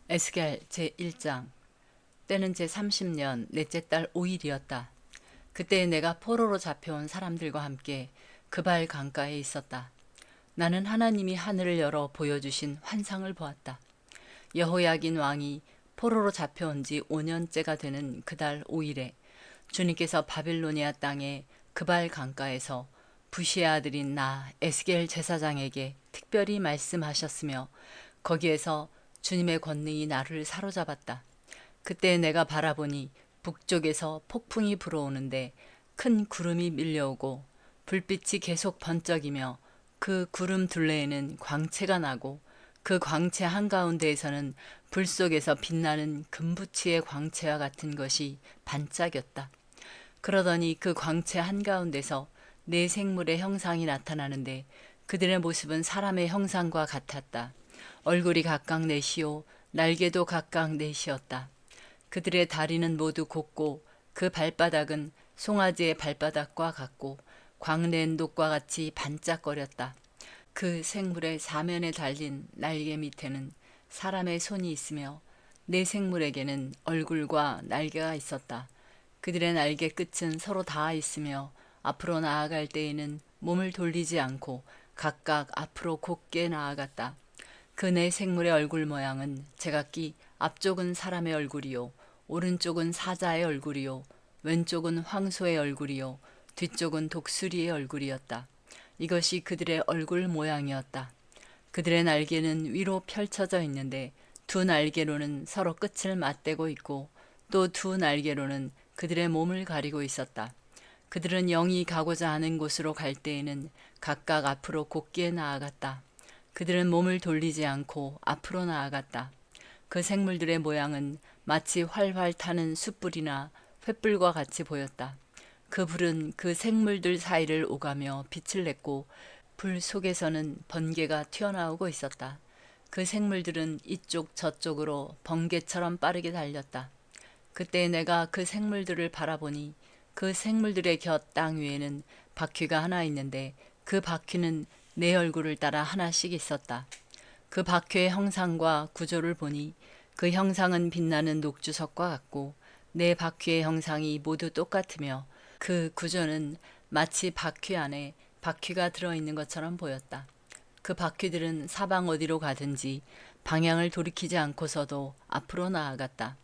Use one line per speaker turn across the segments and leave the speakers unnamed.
에스겔 제1장. 때는 제30년 넷째 달 5일이었다. 그때 내가 포로로 잡혀온 사람들과 함께 그발 강가에 있었다. 나는 하나님이 하늘을 열어 보여주신 환상을 보았다. 여호야긴 왕이 포로로 잡혀온 지 5년째가 되는 그달 5일에 주님께서 바빌로니아 땅의 그발 강가에서 부시의 아들인 나 에스겔 제사장에게 특별히 말씀하셨으며 거기에서 주님의 권능이 나를 사로잡았다. 그때 내가 바라보니 북쪽에서 폭풍이 불어오는데 큰 구름이 밀려오고 불빛이 계속 번쩍이며 그 구름 둘레에는 광채가 나고 그 광채 한가운데에서는 불 속에서 빛나는 금부치의 광채와 같은 것이 반짝였다. 그러더니 그 광채 한가운데서 네 생물의 형상이 나타나는데 그들의 모습은 사람의 형상과 같았다. 얼굴이 각각 넷이요 날개도 각각 넷이었다. 그들의 다리는 모두 곱고 그 발바닥은 송아지의 발바닥과 같고 광랜 녹과 같이 반짝거렸다. 그 생물의 사면에 달린 날개 밑에는 사람의 손이 있으며 네 생물에게는 얼굴과 날개가 있었다. 그들의 날개 끝은 서로 닿아 있으며 앞으로 나아갈 때에는 몸을 돌리지 않고 각각 앞으로 곧게 나아갔다. 그 네 생물의 얼굴 모양은 제각기 앞쪽은 사람의 얼굴이요 오른쪽은 사자의 얼굴이요 왼쪽은 황소의 얼굴이요 뒤쪽은 독수리의 얼굴이었다. 이것이 그들의 얼굴 모양이었다. 그들의 날개는 위로 펼쳐져 있는데 두 날개로는 서로 끝을 맞대고 있고 또 두 날개로는 그들의 몸을 가리고 있었다. 그들은 영이 가고자 하는 곳으로 갈 때에는 각각 앞으로 곧게 나아갔다. 그들은 몸을 돌리지 않고 앞으로 나아갔다. 그 생물들의 모양은 마치 활활 타는 숯불이나 횃불과 같이 보였다. 그 불은 그 생물들 사이를 오가며 빛을 냈고 불 속에서는 번개가 튀어나오고 있었다. 그 생물들은 이쪽 저쪽으로 번개처럼 빠르게 달렸다. 그때 내가 그 생물들을 바라보니 그 생물들의 곁 땅 위에는 바퀴가 하나 있는데 그 바퀴는 내 얼굴을 따라 하나씩 있었다. 그 바퀴의 형상과 구조를 보니 그 형상은 빛나는 녹주석과 같고 내 바퀴의 형상이 모두 똑같으며 그 구조는 마치 바퀴 안에 바퀴가 들어있는 것처럼 보였다. 그 바퀴들은 사방 어디로 가든지 방향을 돌이키지 않고서도 앞으로 나아갔다.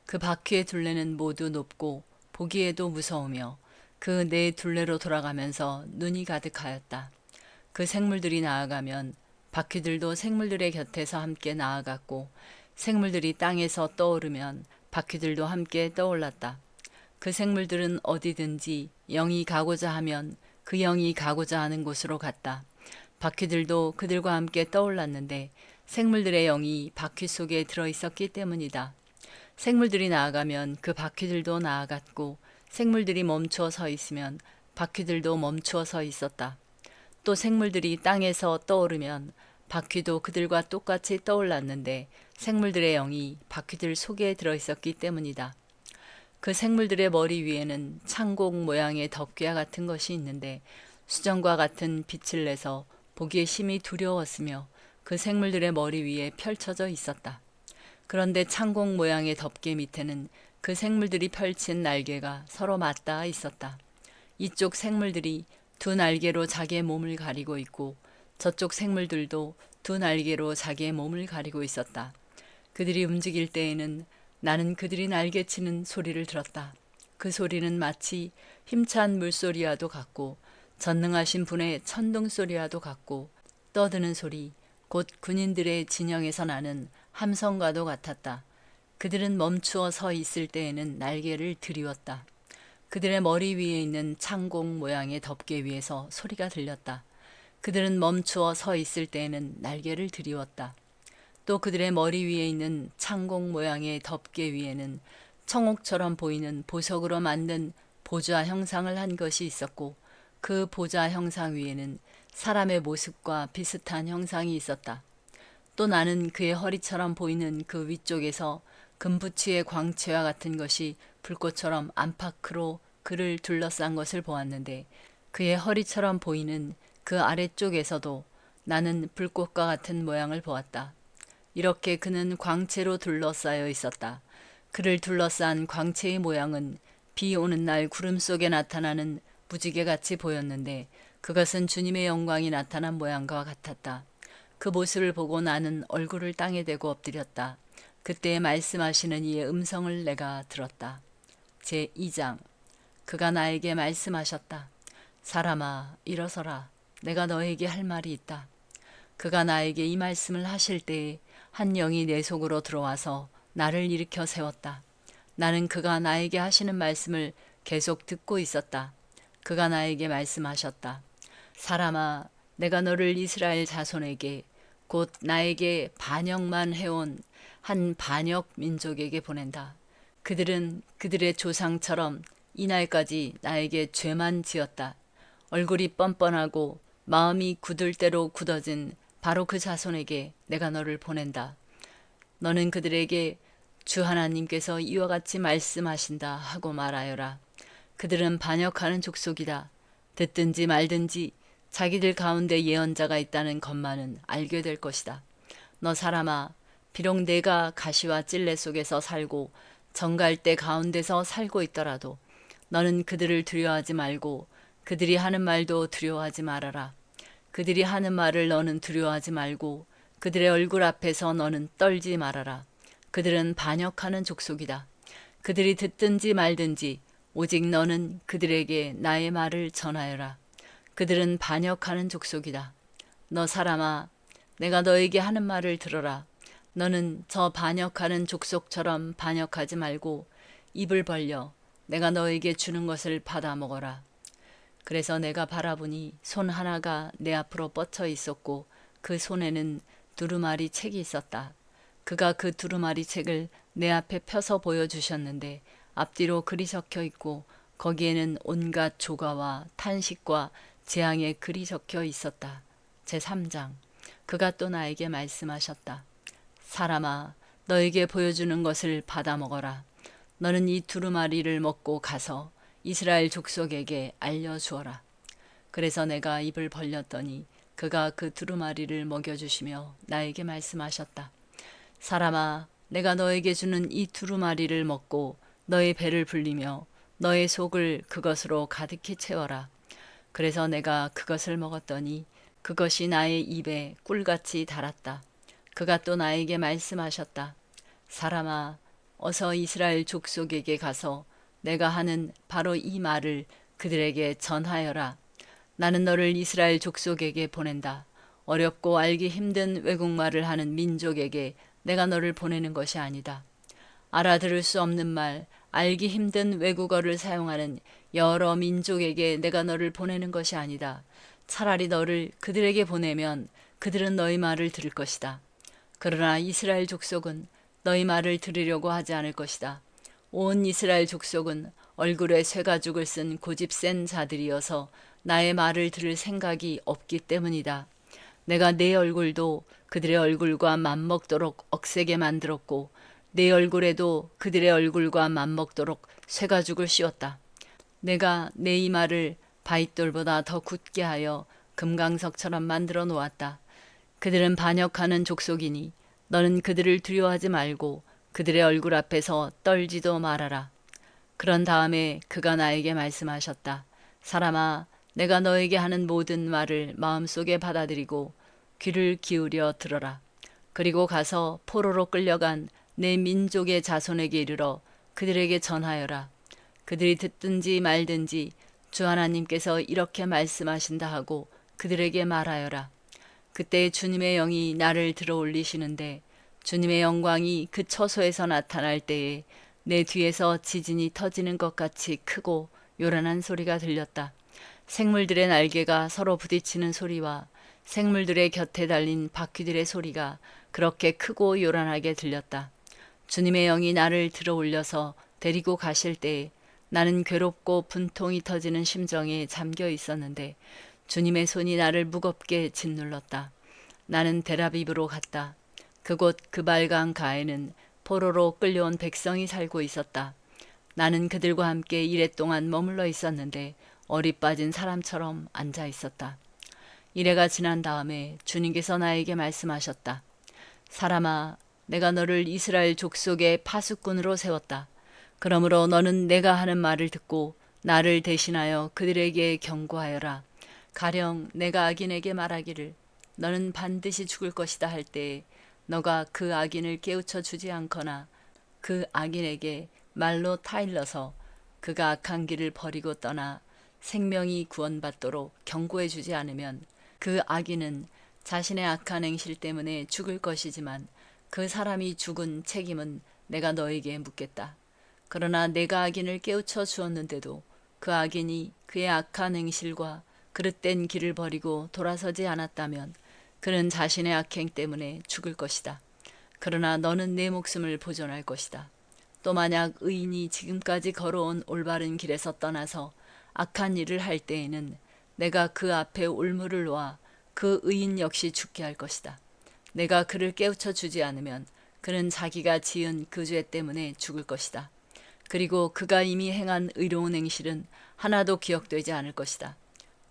그 바퀴의 둘레는 모두 높고 보기에도 무서우며 그 네 둘레로 돌아가면서 눈이 가득하였다. 그 생물들이 나아가면 바퀴들도 생물들의 곁에서 함께 나아갔고 생물들이 땅에서 떠오르면 바퀴들도 함께 떠올랐다. 그 생물들은 어디든지 영이 가고자 하면 그 영이 가고자 하는 곳으로 갔다. 바퀴들도 그들과 함께 떠올랐는데 생물들의 영이 바퀴 속에 들어있었기 때문이다. 생물들이 나아가면 그 바퀴들도 나아갔고 생물들이 멈추어 서 있으면 바퀴들도 멈추어 서 있었다. 또 생물들이 땅에서 떠오르면 바퀴도 그들과 똑같이 떠올랐는데 생물들의 영이 바퀴들 속에 들어있었기 때문이다. 그 생물들의 머리 위에는 창공 모양의 덮개와 같은 것이 있는데 수정과 같은 빛을 내서 보기에 심히 두려웠으며 그 생물들의 머리 위에 펼쳐져 있었다. 그런데 창공 모양의 덮개 밑에는 그 생물들이 펼친 날개가 서로 맞닿아 있었다. 이쪽 생물들이 두 날개로 자기의 몸을 가리고 있고 저쪽 생물들도 두 날개로 자기의 몸을 가리고 있었다. 그들이 움직일 때에는 나는 그들이 날개치는 소리를 들었다. 그 소리는 마치 힘찬 물소리와도 같고 전능하신 분의 천둥 소리와도 같고 떠드는 소리, 곧 군인들의 진영에서 나는 함성과도 같았다. 그들은 멈추어 서 있을 때에는 날개를 들이웠다. 그들의 머리 위에 있는 창공 모양의 덮개 위에서 소리가 들렸다. 그들은 멈추어 서 있을 때에는 날개를 들이웠다. 또 그들의 머리 위에 있는 창공 모양의 덮개 위에는 청옥처럼 보이는 보석으로 만든 보좌 형상을 한 것이 있었고 그 보좌 형상 위에는 사람의 모습과 비슷한 형상이 있었다. 또 나는 그의 허리처럼 보이는 그 위쪽에서 금부치의 광채와 같은 것이 불꽃처럼 안팎으로 그를 둘러싼 것을 보았는데 그의 허리처럼 보이는 그 아래쪽에서도 나는 불꽃과 같은 모양을 보았다. 이렇게 그는 광채로 둘러싸여 있었다. 그를 둘러싼 광채의 모양은 비 오는 날 구름 속에 나타나는 무지개같이 보였는데 그것은 주님의 영광이 나타난 모양과 같았다. 그 모습을 보고 나는 얼굴을 땅에 대고 엎드렸다. 그때 말씀하시는 이의 음성을 내가 들었다. 제2장. 그가 나에게 말씀하셨다. 사람아, 일어서라. 내가 너에게 할 말이 있다. 그가 나에게 이 말씀을 하실 때에 한 영이 내 속으로 들어와서 나를 일으켜 세웠다. 나는 그가 나에게 하시는 말씀을 계속 듣고 있었다. 그가 나에게 말씀하셨다. 사람아, 내가 너를 이스라엘 자손에게 곧 나에게 반역만 해온 한 반역 민족에게 보낸다. 그들은 그들의 조상처럼 이날까지 나에게 죄만 지었다. 얼굴이 뻔뻔하고 마음이 굳을 대로 굳어진 바로 그 자손에게 내가 너를 보낸다. 너는 그들에게 주 하나님께서 이와 같이 말씀하신다 하고 말하여라. 그들은 반역하는 족속이다. 듣든지 말든지 자기들 가운데 예언자가 있다는 것만은 알게 될 것이다. 너 사람아, 비록 내가 가시와 찔레 속에서 살고 정갈대 가운데서 살고 있더라도 너는 그들을 두려워하지 말고 그들이 하는 말도 두려워하지 말아라. 그들이 하는 말을 너는 두려워하지 말고 그들의 얼굴 앞에서 너는 떨지 말아라. 그들은 반역하는 족속이다. 그들이 듣든지 말든지 오직 너는 그들에게 나의 말을 전하여라. 그들은 반역하는 족속이다. 너 사람아, 내가 너에게 하는 말을 들어라. 너는 저 반역하는 족속처럼 반역하지 말고 입을 벌려 내가 너에게 주는 것을 받아 먹어라. 그래서 내가 바라보니 손 하나가 내 앞으로 뻗쳐 있었고 그 손에는 두루마리 책이 있었다. 그가 그 두루마리 책을 내 앞에 펴서 보여주셨는데 앞뒤로 글이 적혀 있고 거기에는 온갖 조가와 탄식과 재앙의 글이 적혀 있었다. 제3장. 그가 또 나에게 말씀하셨다. 사람아, 너에게 보여주는 것을 받아 먹어라. 너는 이 두루마리를 먹고 가서 이스라엘 족속에게 알려주어라. 그래서 내가 입을 벌렸더니 그가 그 두루마리를 먹여주시며 나에게 말씀하셨다. 사람아, 내가 너에게 주는 이 두루마리를 먹고 너의 배를 불리며 너의 속을 그것으로 가득히 채워라. 그래서 내가 그것을 먹었더니 그것이 나의 입에 꿀같이 달았다. 그가 또 나에게 말씀하셨다. 사람아, 어서 이스라엘 족속에게 가서 내가 하는 바로 이 말을 그들에게 전하여라. 나는 너를 이스라엘 족속에게 보낸다. 어렵고 알기 힘든 외국말을 하는 민족에게 내가 너를 보내는 것이 아니다. 알아들을 수 없는 말, 알기 힘든 외국어를 사용하는 여러 민족에게 내가 너를 보내는 것이 아니다. 차라리 너를 그들에게 보내면 그들은 너희 말을 들을 것이다. 그러나 이스라엘 족속은 너희 말을 들으려고 하지 않을 것이다. 온 이스라엘 족속은 얼굴에 쇠가죽을 쓴 고집센 자들이어서 나의 말을 들을 생각이 없기 때문이다. 내가 내 얼굴도 그들의 얼굴과 맞먹도록 억세게 만들었고 내 얼굴에도 그들의 얼굴과 맞먹도록 쇠가죽을 씌웠다. 내가 내 이마를 바윗돌보다 더 굳게 하여 금강석처럼 만들어 놓았다. 그들은 반역하는 족속이니 너는 그들을 두려워하지 말고 그들의 얼굴 앞에서 떨지도 말아라. 그런 다음에 그가 나에게 말씀하셨다. 사람아, 내가 너에게 하는 모든 말을 마음속에 받아들이고 귀를 기울여 들어라. 그리고 가서 포로로 끌려간 내 민족의 자손에게 이르러 그들에게 전하여라. 그들이 듣든지 말든지 주 하나님께서 이렇게 말씀하신다 하고 그들에게 말하여라. 그때 주님의 영이 나를 들어 올리시는데 주님의 영광이 그 처소에서 나타날 때에 내 뒤에서 지진이 터지는 것 같이 크고 요란한 소리가 들렸다. 생물들의 날개가 서로 부딪히는 소리와 생물들의 곁에 달린 바퀴들의 소리가 그렇게 크고 요란하게 들렸다. 주님의 영이 나를 들어 올려서 데리고 가실 때에 나는 괴롭고 분통이 터지는 심정에 잠겨 있었는데 주님의 손이 나를 무겁게 짓눌렀다. 나는 데라빕으로 갔다. 그곳 그발강 가에는 포로로 끌려온 백성이 살고 있었다. 나는 그들과 함께 이랫동안 머물러 있었는데 어리 빠진 사람처럼 앉아 있었다. 이래가 지난 다음에 주님께서 나에게 말씀하셨다. 사람아, 내가 너를 이스라엘 족속의 파수꾼으로 세웠다. 그러므로 너는 내가 하는 말을 듣고 나를 대신하여 그들에게 경고하여라. 가령 내가 악인에게 말하기를 너는 반드시 죽을 것이다 할 때에 너가 그 악인을 깨우쳐 주지 않거나 그 악인에게 말로 타일러서 그가 악한 길을 버리고 떠나 생명이 구원받도록 경고해 주지 않으면 그 악인은 자신의 악한 행실 때문에 죽을 것이지만 그 사람이 죽은 책임은 내가 너에게 묻겠다. 그러나 내가 악인을 깨우쳐 주었는데도 그 악인이 그의 악한 행실과 그릇된 길을 버리고 돌아서지 않았다면 그는 자신의 악행 때문에 죽을 것이다. 그러나 너는 내 목숨을 보존할 것이다. 또 만약 의인이 지금까지 걸어온 올바른 길에서 떠나서 악한 일을 할 때에는 내가 그 앞에 올무를 놓아 그 의인 역시 죽게 할 것이다. 내가 그를 깨우쳐 주지 않으면 그는 자기가 지은 그 죄 때문에 죽을 것이다. 그리고 그가 이미 행한 의로운 행실은 하나도 기억되지 않을 것이다.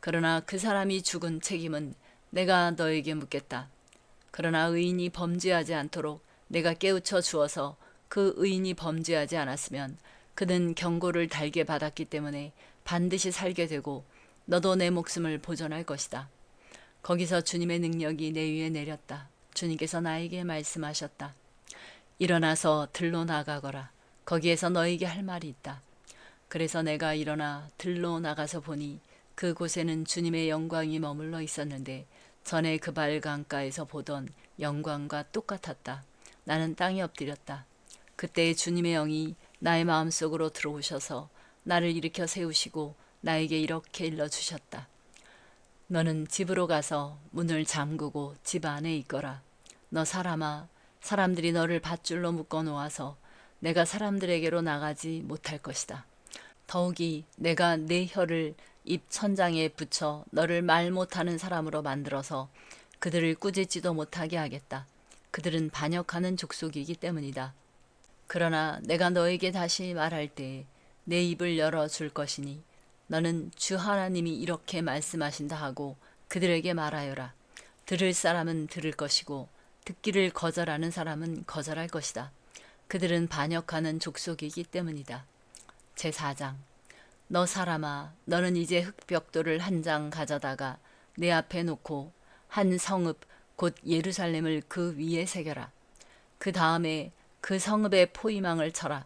그러나 그 사람이 죽은 책임은 내가 너에게 묻겠다. 그러나 의인이 범죄하지 않도록 내가 깨우쳐 주어서 그 의인이 범죄하지 않았으면 그는 경고를 달게 받았기 때문에 반드시 살게 되고 너도 내 목숨을 보존할 것이다. 거기서 주님의 능력이 내 위에 내렸다. 주님께서 나에게 말씀하셨다. 일어나서 들로 나가거라. 거기에서 너에게 할 말이 있다. 그래서 내가 일어나 들로 나가서 보니 그곳에는 주님의 영광이 머물러 있었는데 전에 그 발 강가에서 보던 영광과 똑같았다. 나는 땅에 엎드렸다. 그때 주님의 영이 나의 마음속으로 들어오셔서 나를 일으켜 세우시고 나에게 이렇게 일러주셨다. 너는 집으로 가서 문을 잠그고 집 안에 있거라. 너 사람아, 사람들이 너를 밧줄로 묶어 놓아서 내가 사람들에게로 나가지 못할 것이다. 더욱이 내가 내 혀를 입 천장에 붙여 너를 말 못하는 사람으로 만들어서 그들을 꾸짖지도 못하게 하겠다. 그들은 반역하는 족속이기 때문이다. 그러나 내가 너에게 다시 말할 때에 내 입을 열어줄 것이니 너는 주 하나님이 이렇게 말씀하신다 하고 그들에게 말하여라. 들을 사람은 들을 것이고 듣기를 거절하는 사람은 거절할 것이다. 그들은 반역하는 족속이기 때문이다. 제4장. 너 사람아, 너는 이제 흙벽돌을 한 장 가져다가 내 앞에 놓고 한 성읍 곧 예루살렘을 그 위에 새겨라. 그 다음에 그 성읍에 포위망을 쳐라.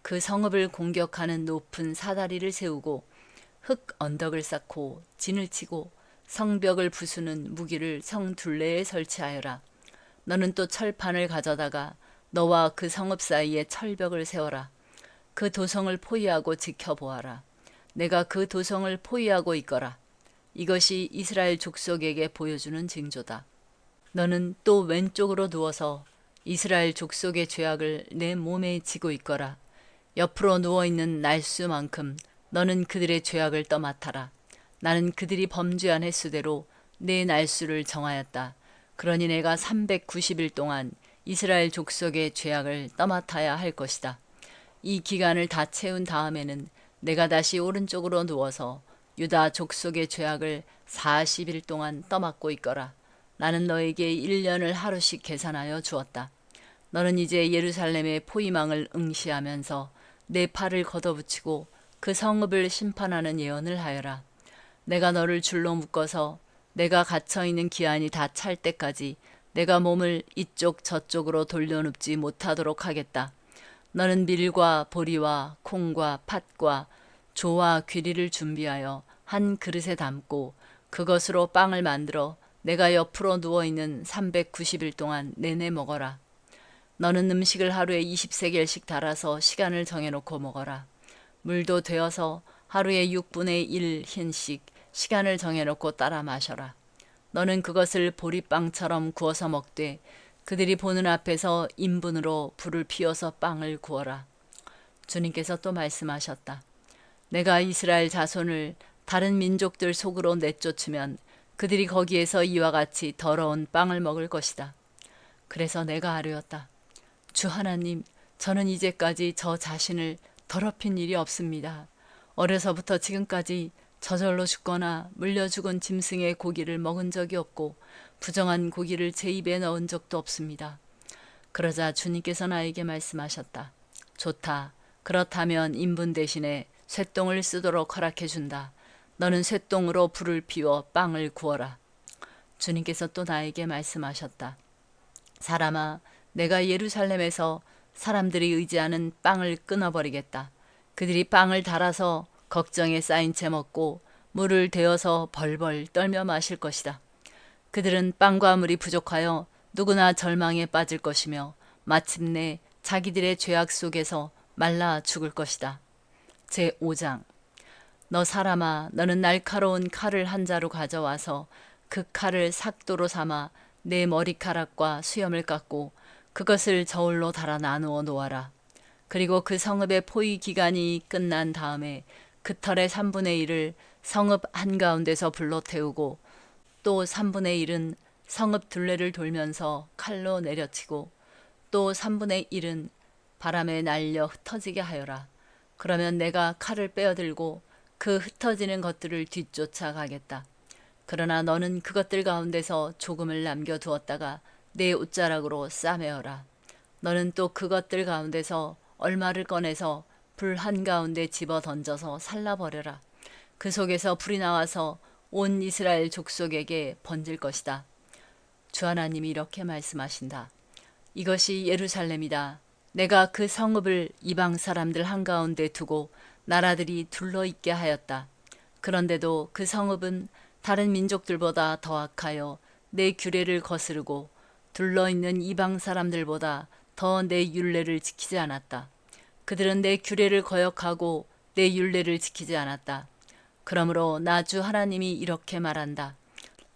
그 성읍을 공격하는 높은 사다리를 세우고 흙 언덕을 쌓고 진을 치고 성벽을 부수는 무기를 성 둘레에 설치하여라. 너는 또 철판을 가져다가 너와 그 성읍 사이에 철벽을 세워라. 그 도성을 포위하고 지켜보아라. 내가 그 도성을 포위하고 있거라. 이것이 이스라엘 족속에게 보여주는 징조다. 너는 또 왼쪽으로 누워서 이스라엘 족속의 죄악을 내 몸에 지고 있거라. 옆으로 누워있는 날수만큼 너는 그들의 죄악을 떠맡아라. 나는 그들이 범죄한 횟수대로 내 날수를 정하였다. 그러니 내가 390일 동안 이스라엘 족속의 죄악을 떠맡아야 할 것이다. 이 기간을 다 채운 다음에는 내가 다시 오른쪽으로 누워서 유다 족속의 죄악을 40일 동안 떠맡고 있거라. 나는 너에게 1년을 하루씩 계산하여 주었다. 너는 이제 예루살렘의 포위망을 응시하면서 내 팔을 걷어붙이고 그 성읍을 심판하는 예언을 하여라. 내가 너를 줄로 묶어서 내가 갇혀있는 기한이 다 찰 때까지 내가 몸을 이쪽 저쪽으로 돌려눕지 못하도록 하겠다. 너는 밀과 보리와 콩과 팥과 조와 귀리를 준비하여 한 그릇에 담고 그것으로 빵을 만들어 내가 옆으로 누워있는 390일 동안 내내 먹어라. 너는 음식을 하루에 20세겔씩 달아서 시간을 정해놓고 먹어라. 물도 되어서 하루에 6분의 1 흰씩 시간을 정해놓고 따라 마셔라. 너는 그것을 보리빵처럼 구워서 먹되 그들이 보는 앞에서 인분으로 불을 피워서 빵을 구워라. 주님께서 또 말씀하셨다. 내가 이스라엘 자손을 다른 민족들 속으로 내쫓으면 그들이 거기에서 이와 같이 더러운 빵을 먹을 것이다. 그래서 내가 아뢰었다. 주 하나님, 저는 이제까지 저 자신을 더럽힌 일이 없습니다. 어려서부터 지금까지 저절로 죽거나 물려 죽은 짐승의 고기를 먹은 적이 없고 부정한 고기를 제 입에 넣은 적도 없습니다. 그러자 주님께서 나에게 말씀하셨다. 좋다. 그렇다면 인분 대신에 쇠똥을 쓰도록 허락해준다. 너는 쇠똥으로 불을 피워 빵을 구워라. 주님께서 또 나에게 말씀하셨다. 사람아, 내가 예루살렘에서 사람들이 의지하는 빵을 끊어버리겠다. 그들이 빵을 달아서 걱정에 쌓인 채 먹고 물을 데워서 벌벌 떨며 마실 것이다. 그들은 빵과 물이 부족하여 누구나 절망에 빠질 것이며 마침내 자기들의 죄악 속에서 말라 죽을 것이다. 제5장. 너 사람아, 너는 날카로운 칼을 한 자루 가져와서 그 칼을 삭도로 삼아 내 머리카락과 수염을 깎고 그것을 저울로 달아 나누어 놓아라. 그리고 그 성읍의 포위 기간이 끝난 다음에 그 털의 3분의 1을 성읍 한가운데서 불로 태우고 또 3분의 1은 성읍 둘레를 돌면서 칼로 내려치고 또 3분의 1은 바람에 날려 흩어지게 하여라. 그러면 내가 칼을 빼어들고 그 흩어지는 것들을 뒤쫓아 가겠다. 그러나 너는 그것들 가운데서 조금을 남겨두었다가 내 옷자락으로 싸매어라. 너는 또 그것들 가운데서 얼마를 꺼내서 불 한가운데 집어 던져서 살라버려라. 그 속에서 불이 나와서 온 이스라엘 족속에게 번질 것이다. 주 하나님이 이렇게 말씀하신다. 이것이 예루살렘이다. 내가 그 성읍을 이방 사람들 한가운데 두고 나라들이 둘러있게 하였다. 그런데도 그 성읍은 다른 민족들보다 더 악하여 내 규례를 거스르고 둘러있는 이방 사람들보다 더 내 율례를 지키지 않았다. 그들은 내 규례를 거역하고 내 율례를 지키지 않았다. 그러므로 나 주 하나님이 이렇게 말한다.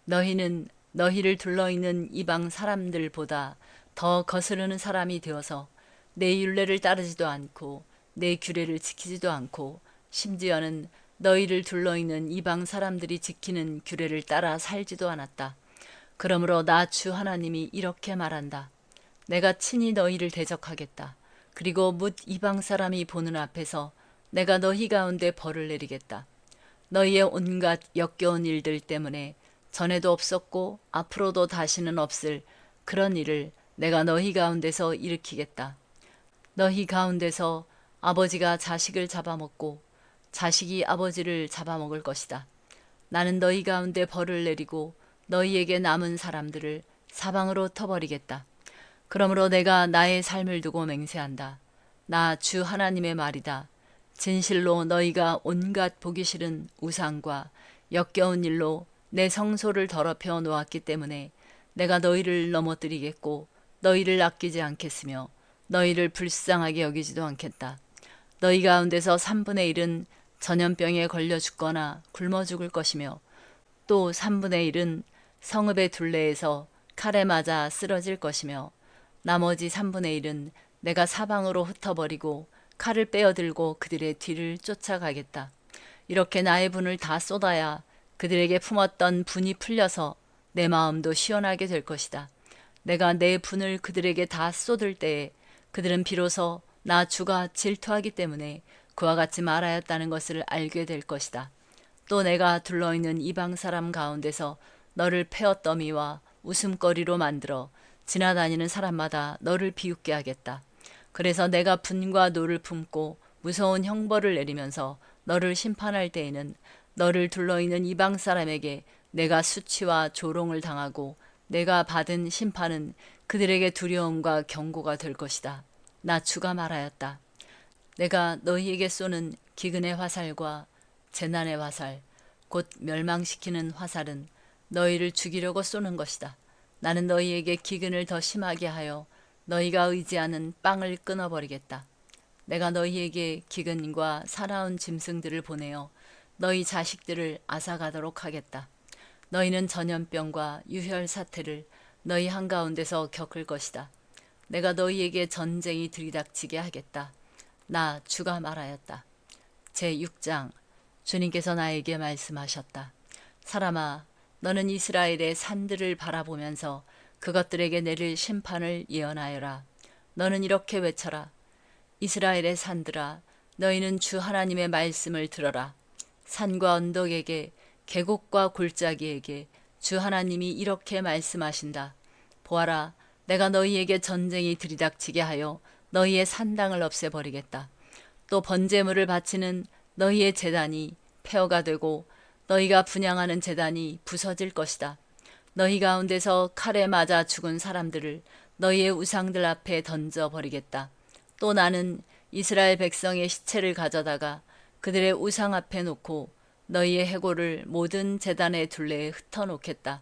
너희는 너희를 둘러있는 이방 사람들보다 더 거스르는 사람이 되어서 내 율례를 따르지도 않고 내 규례를 지키지도 않고 심지어는 너희를 둘러있는 이방 사람들이 지키는 규례를 따라 살지도 않았다. 그러므로 나 주 하나님이 이렇게 말한다. 내가 친히 너희를 대적하겠다. 그리고 뭇 이방 사람이 보는 앞에서 내가 너희 가운데 벌을 내리겠다. 너희의 온갖 역겨운 일들 때문에 전에도 없었고 앞으로도 다시는 없을 그런 일을 내가 너희 가운데서 일으키겠다. 너희 가운데서 아버지가 자식을 잡아먹고 자식이 아버지를 잡아먹을 것이다. 나는 너희 가운데 벌을 내리고 너희에게 남은 사람들을 사방으로 터버리겠다. 그러므로 내가 나의 삶을 두고 맹세한다. 나 주 하나님의 말이다. 진실로 너희가 온갖 보기 싫은 우상과 역겨운 일로 내 성소를 더럽혀 놓았기 때문에 내가 너희를 넘어뜨리겠고 너희를 아끼지 않겠으며 너희를 불쌍하게 여기지도 않겠다. 너희 가운데서 3분의 1은 전염병에 걸려 죽거나 굶어 죽을 것이며 또 3분의 1은 성읍의 둘레에서 칼에 맞아 쓰러질 것이며 나머지 3분의 1은 내가 사방으로 흩어버리고 칼을 빼어들고 그들의 뒤를 쫓아가겠다. 이렇게 나의 분을 다 쏟아야 그들에게 품었던 분이 풀려서 내 마음도 시원하게 될 것이다. 내가 내 분을 그들에게 다 쏟을 때에 그들은 비로소 나 주가 질투하기 때문에 그와 같이 말하였다는 것을 알게 될 것이다. 또 내가 둘러있는 이방 사람 가운데서 너를 패어더미와 웃음거리로 만들어 지나다니는 사람마다 너를 비웃게 하겠다. 그래서 내가 분과 노를 품고 무서운 형벌을 내리면서 너를 심판할 때에는 너를 둘러있는 이방 사람에게 내가 수치와 조롱을 당하고 내가 받은 심판은 그들에게 두려움과 경고가 될 것이다. 나 주가 말하였다. 내가 너희에게 쏘는 기근의 화살과 재난의 화살, 곧 멸망시키는 화살은 너희를 죽이려고 쏘는 것이다. 나는 너희에게 기근을 더 심하게 하여 너희가 의지하는 빵을 끊어버리겠다. 내가 너희에게 기근과 사나운 짐승들을 보내어 너희 자식들을 앗아가도록 하겠다. 너희는 전염병과 유혈 사태를 너희 한가운데서 겪을 것이다. 내가 너희에게 전쟁이 들이닥치게 하겠다. 나 주가 말하였다. 제6장. 주님께서 나에게 말씀하셨다. 사람아, 너는 이스라엘의 산들을 바라보면서 그것들에게 내릴 심판을 예언하여라. 너는 이렇게 외쳐라. 이스라엘의 산들아, 너희는 주 하나님의 말씀을 들어라. 산과 언덕에게 계곡과 골짜기에게 주 하나님이 이렇게 말씀하신다. 보아라, 내가 너희에게 전쟁이 들이닥치게 하여 너희의 산당을 없애버리겠다. 또 번제물을 바치는 너희의 제단이 폐허가 되고 너희가 분향하는 제단이 부서질 것이다. 너희 가운데서 칼에 맞아 죽은 사람들을 너희의 우상들 앞에 던져버리겠다. 또 나는 이스라엘 백성의 시체를 가져다가 그들의 우상 앞에 놓고 너희의 해골을 모든 제단의 둘레에 흩어놓겠다.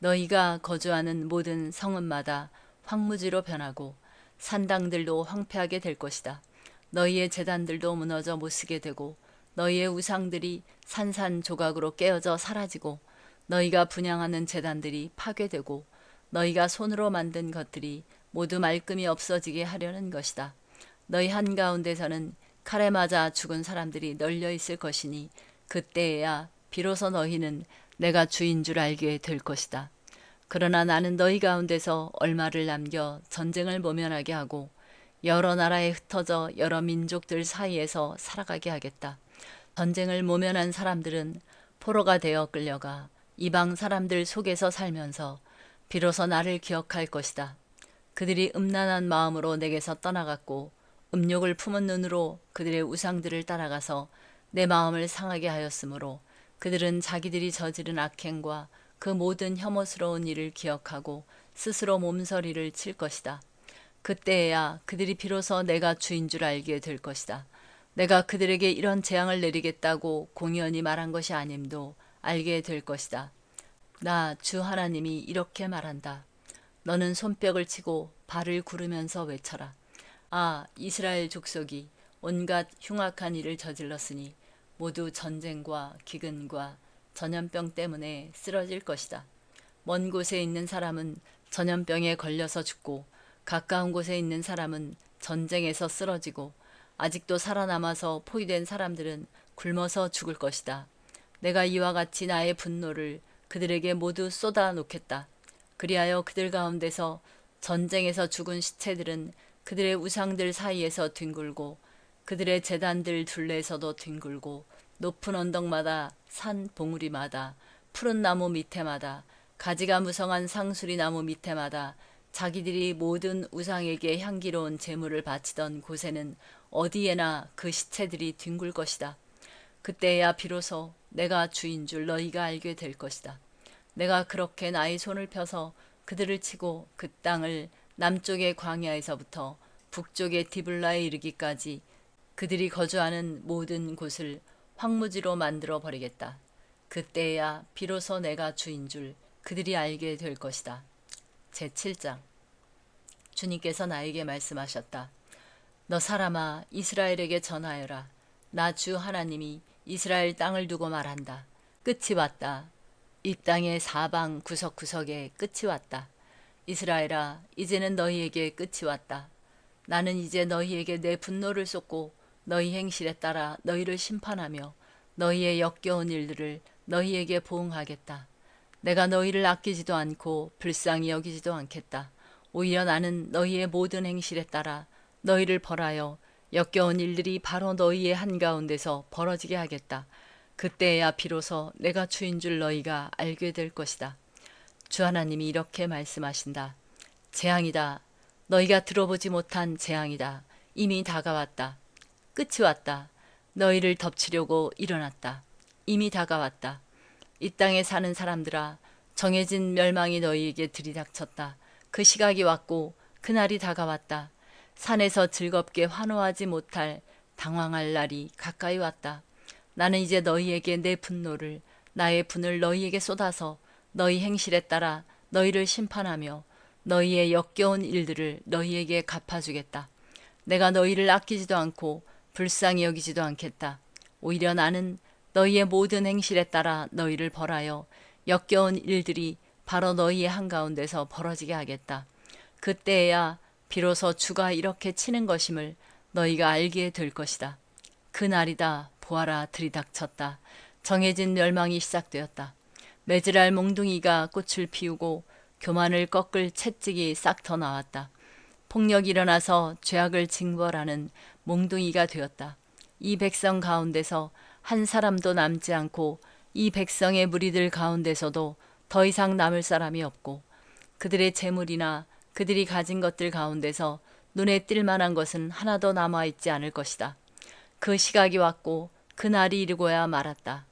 너희가 거주하는 모든 성읍마다 황무지로 변하고 산당들도 황폐하게 될 것이다. 너희의 제단들도 무너져 못쓰게 되고 너희의 우상들이 산산조각으로 깨어져 사라지고 너희가 분향하는 제단들이 파괴되고 너희가 손으로 만든 것들이 모두 말끔히 없어지게 하려는 것이다. 너희 한가운데서는 칼에 맞아 죽은 사람들이 널려 있을 것이니 그때에야 비로소 너희는 내가 주인 줄 알게 될 것이다. 그러나 나는 너희 가운데서 얼마를 남겨 전쟁을 모면하게 하고 여러 나라에 흩어져 여러 민족들 사이에서 살아가게 하겠다. 전쟁을 모면한 사람들은 포로가 되어 끌려가 이방 사람들 속에서 살면서 비로소 나를 기억할 것이다. 그들이 음란한 마음으로 내게서 떠나갔고 음욕을 품은 눈으로 그들의 우상들을 따라가서 내 마음을 상하게 하였으므로 그들은 자기들이 저지른 악행과 그 모든 혐오스러운 일을 기억하고 스스로 몸서리를 칠 것이다. 그때에야 그들이 비로소 내가 주인 줄 알게 될 것이다. 내가 그들에게 이런 재앙을 내리겠다고 공연히 말한 것이 아님도 알게 될 것이다. 나 주 하나님이 이렇게 말한다. 너는 손뼉을 치고 발을 구르면서 외쳐라. 아, 이스라엘 족속이 온갖 흉악한 일을 저질렀으니 모두 전쟁과 기근과 전염병 때문에 쓰러질 것이다. 먼 곳에 있는 사람은 전염병에 걸려서 죽고 가까운 곳에 있는 사람은 전쟁에서 쓰러지고 아직도 살아남아서 포위된 사람들은 굶어서 죽을 것이다. 내가 이와 같이 나의 분노를 그들에게 모두 쏟아 놓겠다. 그리하여 그들 가운데서 전쟁에서 죽은 시체들은 그들의 우상들 사이에서 뒹굴고 그들의 제단들 둘레에서도 뒹굴고 높은 언덕마다 산 봉우리마다 푸른 나무 밑에마다 가지가 무성한 상수리 나무 밑에마다 자기들이 모든 우상에게 향기로운 제물을 바치던 곳에는 어디에나 그 시체들이 뒹굴 것이다. 그때야 비로소 내가 주인 줄 너희가 알게 될 것이다. 내가 그렇게 나의 손을 펴서 그들을 치고 그 땅을 남쪽의 광야에서부터 북쪽의 디블라에 이르기까지 그들이 거주하는 모든 곳을 황무지로 만들어 버리겠다. 그때야 비로소 내가 주인 줄 그들이 알게 될 것이다. 제7장. 주님께서 나에게 말씀하셨다. 너 사람아, 이스라엘에게 전하여라. 나 주 하나님이 이스라엘 땅을 두고 말한다. 끝이 왔다. 이 땅의 사방 구석구석에 끝이 왔다. 이스라엘아, 이제는 너희에게 끝이 왔다. 나는 이제 너희에게 내 분노를 쏟고 너희 행실에 따라 너희를 심판하며 너희의 역겨운 일들을 너희에게 보응하겠다. 내가 너희를 아끼지도 않고 불쌍히 여기지도 않겠다. 오히려 나는 너희의 모든 행실에 따라 너희를 벌하여 역겨운 일들이 바로 너희의 한가운데서 벌어지게 하겠다. 그때야 비로소 내가 주인 줄 너희가 알게 될 것이다. 주 하나님이 이렇게 말씀하신다. 재앙이다. 너희가 들어보지 못한 재앙이다. 이미 다가왔다. 끝이 왔다. 너희를 덮치려고 일어났다. 이미 다가왔다. 이 땅에 사는 사람들아, 정해진 멸망이 너희에게 들이닥쳤다. 그 시각이 왔고 그날이 다가왔다. 산에서 즐겁게 환호하지 못할 당황할 날이 가까이 왔다. 나는 이제 너희에게 내 분노를, 나의 분을 너희에게 쏟아서 너희 행실에 따라 너희를 심판하며 너희의 역겨운 일들을 너희에게 갚아주겠다. 내가 너희를 아끼지도 않고 불쌍히 여기지도 않겠다. 오히려 나는 너희의 모든 행실에 따라 너희를 벌하여 역겨운 일들이 바로 너희의 한가운데서 벌어지게 하겠다. 그때에야 비로소 주가 이렇게 치는 것임을 너희가 알게 될 것이다. 그날이다. 보아라, 들이닥쳤다. 정해진 멸망이 시작되었다. 매질알 몽둥이가 꽃을 피우고 교만을 꺾을 채찍이 싹 터 나왔다. 폭력이 일어나서 죄악을 징벌하는 몽둥이가 되었다. 이 백성 가운데서 한 사람도 남지 않고 이 백성의 무리들 가운데서도 더 이상 남을 사람이 없고 그들의 재물이나 그들이 가진 것들 가운데서 눈에 띌 만한 것은 하나도 남아있지 않을 것이다. 그 시각이 왔고 그 날이 이르고야 말았다.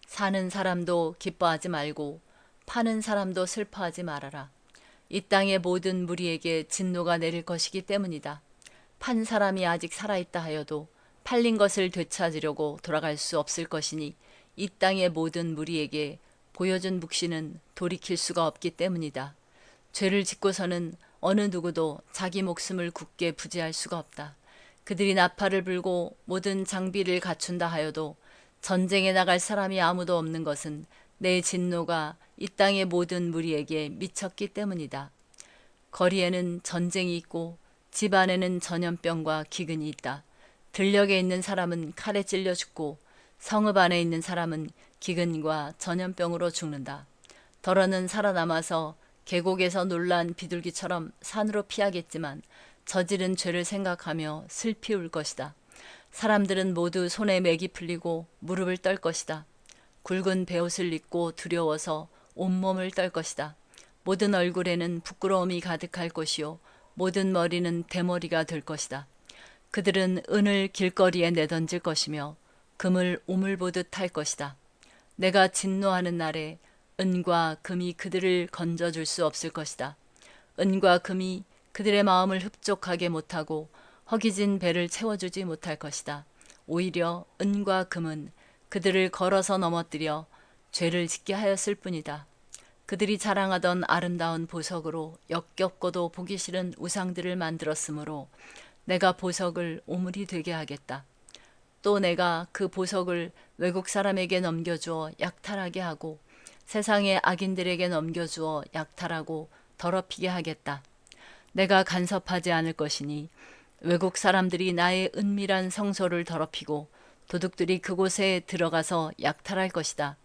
사는 사람도 기뻐하지 말고 파는 사람도 슬퍼하지 말아라. 이 땅의 모든 무리에게 진노가 내릴 것이기 때문이다. 판 사람이 아직 살아있다 하여도 팔린 것을 되찾으려고 돌아갈 수 없을 것이니 이 땅의 모든 무리에게 보여준 묵시는 돌이킬 수가 없기 때문이다. 죄를 짓고서는 어느 누구도 자기 목숨을 굳게 부지할 수가 없다. 그들이 나팔을 불고 모든 장비를 갖춘다 하여도 전쟁에 나갈 사람이 아무도 없는 것은 내 진노가 이 땅의 모든 무리에게 미쳤기 때문이다. 거리에는 전쟁이 있고 집 안에는 전염병과 기근이 있다. 들녘에 있는 사람은 칼에 찔려 죽고 성읍 안에 있는 사람은 기근과 전염병으로 죽는다. 더러는 살아남아서 계곡에서 놀란 비둘기처럼 산으로 피하겠지만 저지른 죄를 생각하며 슬피 울 것이다. 사람들은 모두 손에 맥이 풀리고 무릎을 떨 것이다. 굵은 베옷을 입고 두려워서 온몸을 떨 것이다. 모든 얼굴에는 부끄러움이 가득할 것이요 모든 머리는 대머리가 될 것이다. 그들은 은을 길거리에 내던질 것이며 금을 오물 보듯 할 것이다. 내가 진노하는 날에 은과 금이 그들을 건져줄 수 없을 것이다. 은과 금이 그들의 마음을 흡족하게 못하고 허기진 배를 채워주지 못할 것이다. 오히려 은과 금은 그들을 걸어서 넘어뜨려 죄를 짓게 하였을 뿐이다. 그들이 자랑하던 아름다운 보석으로 역겹고도 보기 싫은 우상들을 만들었으므로 내가 보석을 오물이 되게 하겠다. 또 내가 그 보석을 외국 사람에게 넘겨주어 약탈하게 하고 세상의 악인들에게 넘겨주어 약탈하고 더럽히게 하겠다. 내가 간섭하지 않을 것이니 외국 사람들이 나의 은밀한 성소를 더럽히고 도둑들이 그곳에 들어가서 약탈할 것이다.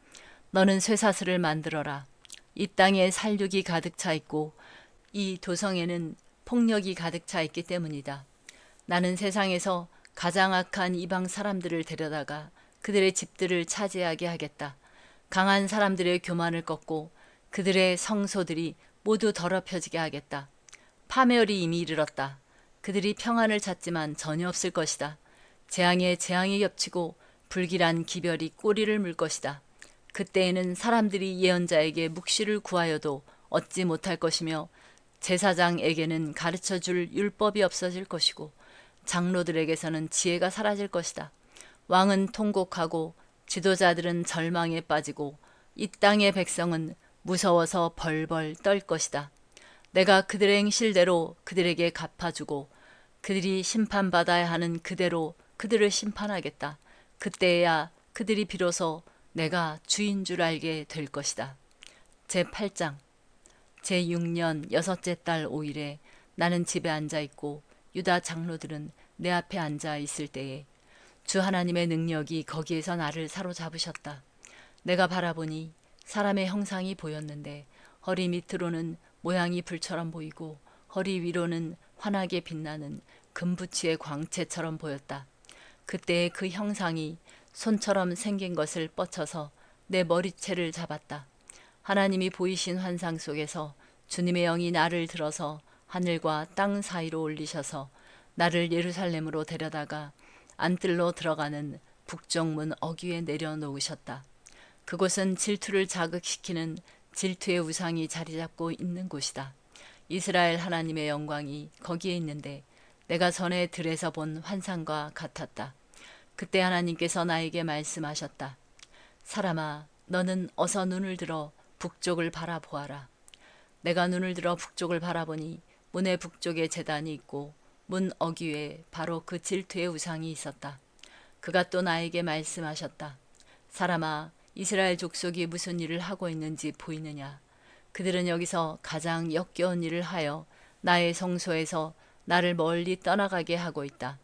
너는 쇠사슬을 만들어라. 이 땅에 살육이 가득 차 있고 이 도성에는 폭력이 가득 차 있기 때문이다. 나는 세상에서 가장 악한 이방 사람들을 데려다가 그들의 집들을 차지하게 하겠다. 강한 사람들의 교만을 꺾고 그들의 성소들이 모두 더럽혀지게 하겠다. 파멸이 이미 이르렀다. 그들이 평안을 찾지만 전혀 없을 것이다. 재앙에 재앙이 겹치고 불길한 기별이 꼬리를 물 것이다. 그때에는 사람들이 예언자에게 묵시를 구하여도 얻지 못할 것이며 제사장에게는 가르쳐줄 율법이 없어질 것이고 장로들에게서는 지혜가 사라질 것이다. 왕은 통곡하고 지도자들은 절망에 빠지고 이 땅의 백성은 무서워서 벌벌 떨 것이다. 내가 그들의 행실대로 그들에게 갚아주고 그들이 심판받아야 하는 그대로 그들을 심판하겠다. 그때야 그들이 비로소 내가 주인 줄 알게 될 것이다. 제8장 제6년 여섯째 달 5일에 나는 집에 앉아있고 유다 장로들은 내 앞에 앉아 있을 때에 주 하나님의 능력이 거기에서 나를 사로잡으셨다. 내가 바라보니 사람의 형상이 보였는데 허리 밑으로는 모양이 불처럼 보이고 허리 위로는 환하게 빛나는 금부치의 광채처럼 보였다. 그때의 그 형상이 손처럼 생긴 것을 뻗쳐서 내 머리채를 잡았다. 하나님이 보이신 환상 속에서 주님의 영이 나를 들어서 하늘과 땅 사이로 올리셔서 나를 예루살렘으로 데려다가 안뜰로 들어가는 북쪽문 어귀에 내려놓으셨다. 그곳은 질투를 자극시키는 질투의 우상이 자리 잡고 있는 곳이다. 이스라엘 하나님의 영광이 거기에 있는데 내가 전에 들에서 본 환상과 같았다. 그때 하나님께서 나에게 말씀하셨다. 사람아, 너는 어서 눈을 들어 북쪽을 바라보아라. 내가 눈을 들어 북쪽을 바라보니 문의 북쪽에 제단이 있고 문 어귀에 바로 그 질투의 우상이 있었다. 그가 또 나에게 말씀하셨다. 사람아, 이스라엘 족속이 무슨 일을 하고 있는지 보이느냐? 그들은 여기서 가장 역겨운 일을 하여 나의 성소에서 나를 멀리 떠나가게 하고 있다.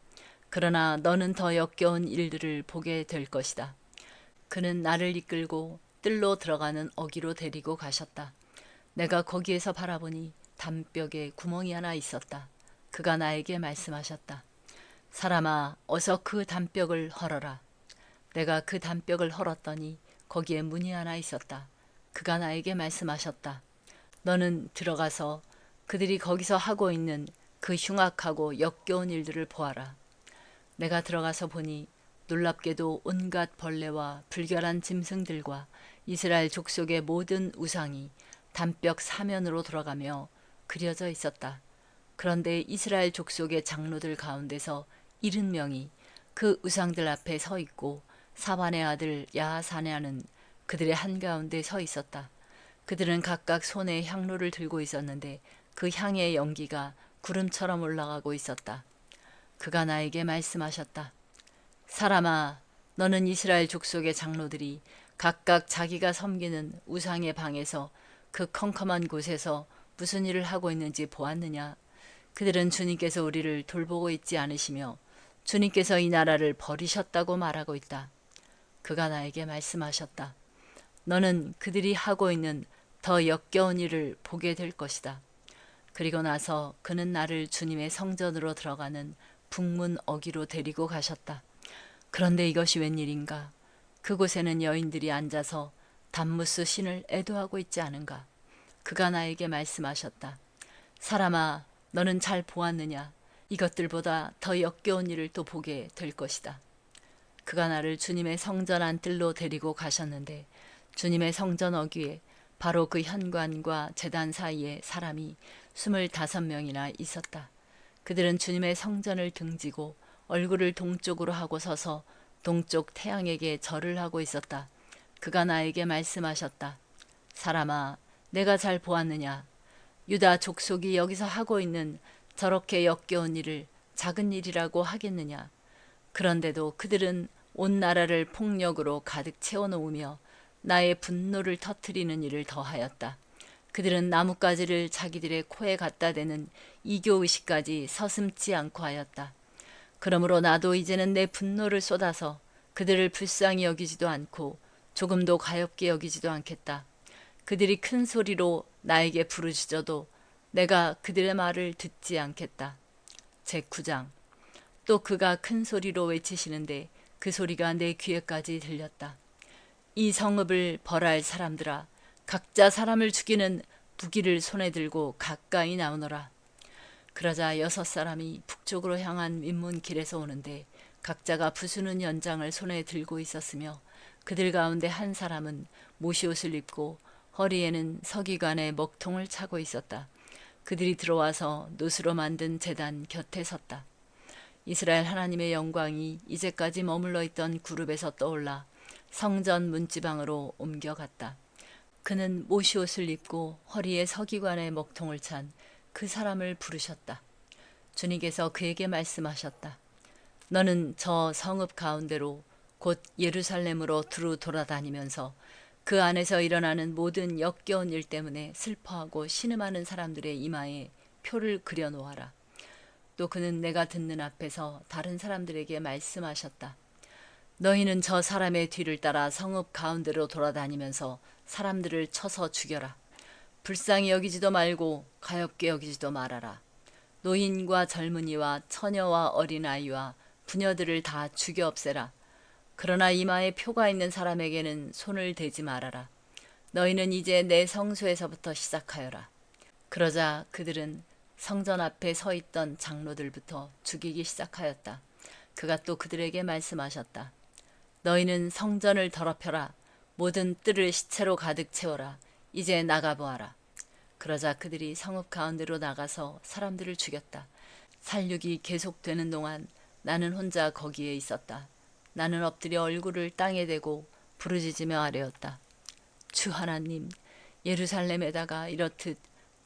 그러나 너는 더 역겨운 일들을 보게 될 것이다. 그는 나를 이끌고 뜰로 들어가는 어귀로 데리고 가셨다. 내가 거기에서 바라보니 담벽에 구멍이 하나 있었다. 그가 나에게 말씀하셨다. 사람아, 어서 그 담벽을 헐어라. 내가 그 담벽을 헐었더니 거기에 문이 하나 있었다. 그가 나에게 말씀하셨다. 너는 들어가서 그들이 거기서 하고 있는 그 흉악하고 역겨운 일들을 보아라. 내가 들어가서 보니 놀랍게도 온갖 벌레와 불결한 짐승들과 이스라엘 족속의 모든 우상이 담벽 사면으로 돌아가며 그려져 있었다. 그런데 이스라엘 족속의 장로들 가운데서 70명이 그 우상들 앞에 서 있고 사반의 아들 야하사냐는 그들의 한가운데 서 있었다. 그들은 각각 손에 향로를 들고 있었는데 그 향의 연기가 구름처럼 올라가고 있었다. 그가 나에게 말씀하셨다. 사람아, 너는 이스라엘 족속의 장로들이 각각 자기가 섬기는 우상의 방에서 그 컴컴한 곳에서 무슨 일을 하고 있는지 보았느냐? 그들은 주님께서 우리를 돌보고 있지 않으시며 주님께서 이 나라를 버리셨다고 말하고 있다. 그가 나에게 말씀하셨다. 너는 그들이 하고 있는 더 역겨운 일을 보게 될 것이다. 그리고 나서 그는 나를 주님의 성전으로 들어가는 북문 어귀로 데리고 가셨다. 그런데 이것이 웬일인가? 그곳에는 여인들이 앉아서 담무스 신을 애도하고 있지 않은가? 그가 나에게 말씀하셨다. 사람아, 너는 잘 보았느냐? 이것들보다 더 역겨운 일을 또 보게 될 것이다. 그가 나를 주님의 성전 안뜰로 데리고 가셨는데 주님의 성전 어귀에 바로 그 현관과 제단 사이에 사람이 25명이나 있었다. 그들은 주님의 성전을 등지고 얼굴을 동쪽으로 하고 서서 동쪽 태양에게 절을 하고 있었다. 그가 나에게 말씀하셨다. 사람아, 내가 잘 보았느냐? 유다 족속이 여기서 하고 있는 저렇게 역겨운 일을 작은 일이라고 하겠느냐? 그런데도 그들은 온 나라를 폭력으로 가득 채워놓으며 나의 분노를 터뜨리는 일을 더하였다. 그들은 나뭇가지를 자기들의 코에 갖다 대는 이교의식까지 서슴지 않고 하였다. 그러므로 나도 이제는 내 분노를 쏟아서 그들을 불쌍히 여기지도 않고 조금도 가엾게 여기지도 않겠다. 그들이 큰 소리로 나에게 부르짖어도 내가 그들의 말을 듣지 않겠다. 제9장. 또 그가 큰 소리로 외치시는데 그 소리가 내 귀에까지 들렸다. 이 성읍을 벌할 사람들아, 각자 사람을 죽이는 무기를 손에 들고 가까이 나오너라. 그러자 6사람이 북쪽으로 향한 민문길에서 오는데 각자가 부수는 연장을 손에 들고 있었으며 그들 가운데 한 사람은 모시옷을 입고 허리에는 서기관의 먹통을 차고 있었다. 그들이 들어와서 노수로 만든 제단 곁에 섰다. 이스라엘 하나님의 영광이 이제까지 머물러 있던 그룹에서 떠올라 성전 문지방으로 옮겨갔다. 그는 모시옷을 입고 허리에 서기관의 먹통을 찬 그 사람을 부르셨다. 주님께서 그에게 말씀하셨다. 너는 저 성읍 가운데로 곧 예루살렘으로 두루 돌아다니면서 그 안에서 일어나는 모든 역겨운 일 때문에 슬퍼하고 신음하는 사람들의 이마에 표를 그려 놓아라. 또 그는 내가 듣는 앞에서 다른 사람들에게 말씀하셨다. 너희는 저 사람의 뒤를 따라 성읍 가운데로 돌아다니면서 사람들을 쳐서 죽여라. 불쌍히 여기지도 말고 가엾게 여기지도 말아라. 노인과 젊은이와 처녀와 어린아이와 부녀들을 다 죽여 없애라. 그러나 이마에 표가 있는 사람에게는 손을 대지 말아라. 너희는 이제 내 성소에서부터 시작하여라. 그러자 그들은 성전 앞에 서 있던 장로들부터 죽이기 시작하였다. 그가 또 그들에게 말씀하셨다. 너희는 성전을 더럽혀라. 모든 뜰을 시체로 가득 채워라. 이제 나가보아라. 그러자 그들이 성읍 가운데로 나가서 사람들을 죽였다. 살육이 계속되는 동안 나는 혼자 거기에 있었다. 나는 엎드려 얼굴을 땅에 대고 부르짖으며 아뢰었다. 주 하나님, 예루살렘에다가 이렇듯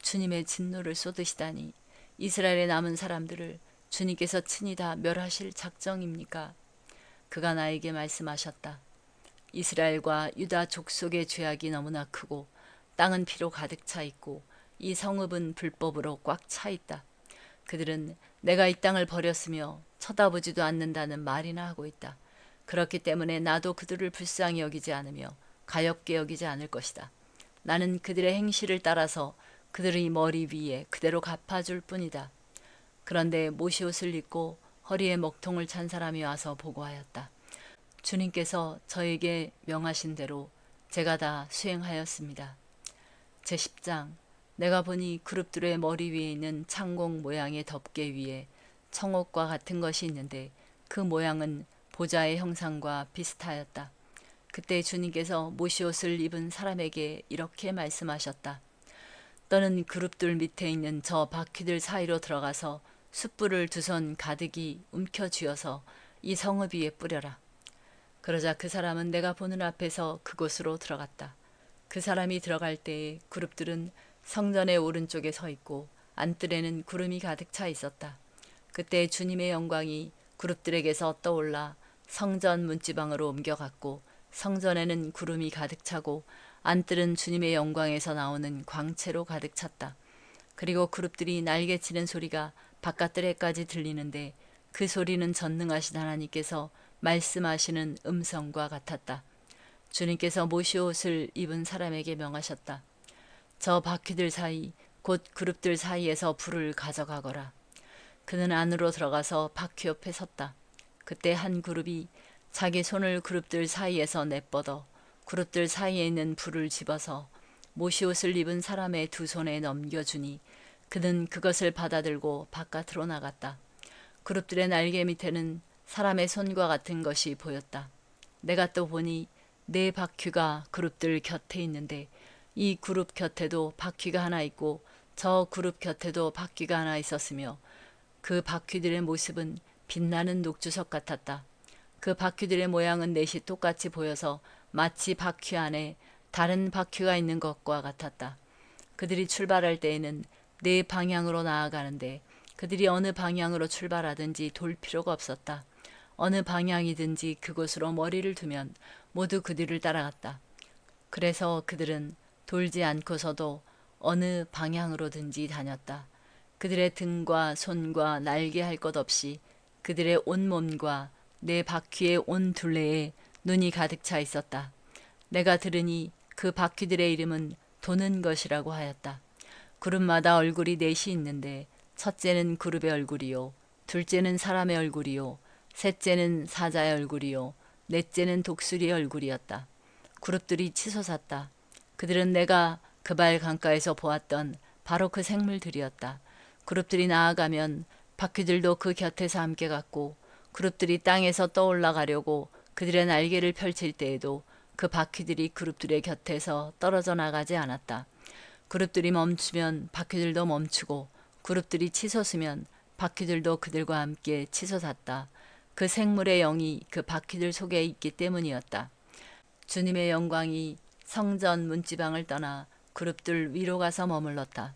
주님의 진노를 쏟으시다니 이스라엘에 남은 사람들을 주님께서 친히 다 멸하실 작정입니까? 그가 나에게 말씀하셨다. 이스라엘과 유다 족속의 죄악이 너무나 크고 땅은 피로 가득 차 있고 이 성읍은 불법으로 꽉 차 있다. 그들은 내가 이 땅을 버렸으며 쳐다보지도 않는다는 말이나 하고 있다. 그렇기 때문에 나도 그들을 불쌍히 여기지 않으며 가엾게 여기지 않을 것이다. 나는 그들의 행실을 따라서 그들의 머리 위에 그대로 갚아줄 뿐이다. 그런데 모시옷을 입고 허리에 먹통을 찬 사람이 와서 보고하였다. 주님께서 저에게 명하신 대로 제가 다 수행하였습니다. 제10장 내가 보니 그룹들의 머리 위에 있는 창공 모양의 덮개 위에 청옥과 같은 것이 있는데 그 모양은 보좌의 형상과 비슷하였다. 그때 주님께서 모시옷을 입은 사람에게 이렇게 말씀하셨다. 너는 그룹들 밑에 있는 저 바퀴들 사이로 들어가서 숯불을 2손 가득히 움켜쥐어서 이 성읍 위에 뿌려라. 그러자 그 사람은 내가 보는 앞에서 그곳으로 들어갔다. 그 사람이 들어갈 때에 그룹들은 성전의 오른쪽에 서 있고 안뜰에는 구름이 가득 차 있었다. 그때 주님의 영광이 그룹들에게서 떠올라 성전 문지방으로 옮겨갔고 성전에는 구름이 가득 차고 안뜰은 주님의 영광에서 나오는 광채로 가득 찼다. 그리고 그룹들이 날개치는 소리가 바깥뜰에까지 들리는데 그 소리는 전능하신 하나님께서 말씀하시는 음성과 같았다. 주님께서 모시옷을 입은 사람에게 명하셨다. 저 바퀴들 사이 곧 그룹들 사이에서 불을 가져가거라. 그는 안으로 들어가서 바퀴 옆에 섰다. 그때 한 그룹이 자기 손을 그룹들 사이에서 내뻗어 그룹들 사이에 있는 불을 집어서 모시옷을 입은 사람의 2손에 넘겨주니 그는 그것을 받아들고 바깥으로 나갔다. 그룹들의 날개 밑에는 사람의 손과 같은 것이 보였다. 내가 또 보니 4바퀴가 그룹들 곁에 있는데 이 그룹 곁에도 바퀴가 하나 있고 저 그룹 곁에도 바퀴가 하나 있었으며 그 바퀴들의 모습은 빛나는 녹주석 같았다. 그 바퀴들의 모양은 넷이 똑같이 보여서 마치 바퀴 안에 다른 바퀴가 있는 것과 같았다. 그들이 출발할 때에는 4방향으로 나아가는데 그들이 어느 방향으로 출발하든지 돌 필요가 없었다. 어느 방향이든지 그곳으로 머리를 두면 모두 그 뒤를 따라갔다. 그래서 그들은 돌지 않고서도 어느 방향으로든지 다녔다. 그들의 등과 손과 날개 할 것 없이 그들의 온몸과 4바퀴의 온 둘레에 눈이 가득 차 있었다. 내가 들으니 그 바퀴들의 이름은 도는 것이라고 하였다. 그룹마다 얼굴이 4이 있는데 첫째는 그룹의 얼굴이요, 둘째는 사람의 얼굴이요, 셋째는 사자의 얼굴이요, 넷째는 독수리의 얼굴이었다. 그룹들이 치솟았다. 그들은 내가 그발 강가에서 보았던 바로 그 생물들이었다. 그룹들이 나아가면 바퀴들도 그 곁에서 함께 갔고 그룹들이 땅에서 떠올라가려고 그들의 날개를 펼칠 때에도 그 바퀴들이 그룹들의 곁에서 떨어져 나가지 않았다. 그룹들이 멈추면 바퀴들도 멈추고 그룹들이 치솟으면 바퀴들도 그들과 함께 치솟았다. 그 생물의 영이 그 바퀴들 속에 있기 때문이었다. 주님의 영광이 성전 문지방을 떠나 그룹들 위로 가서 머물렀다.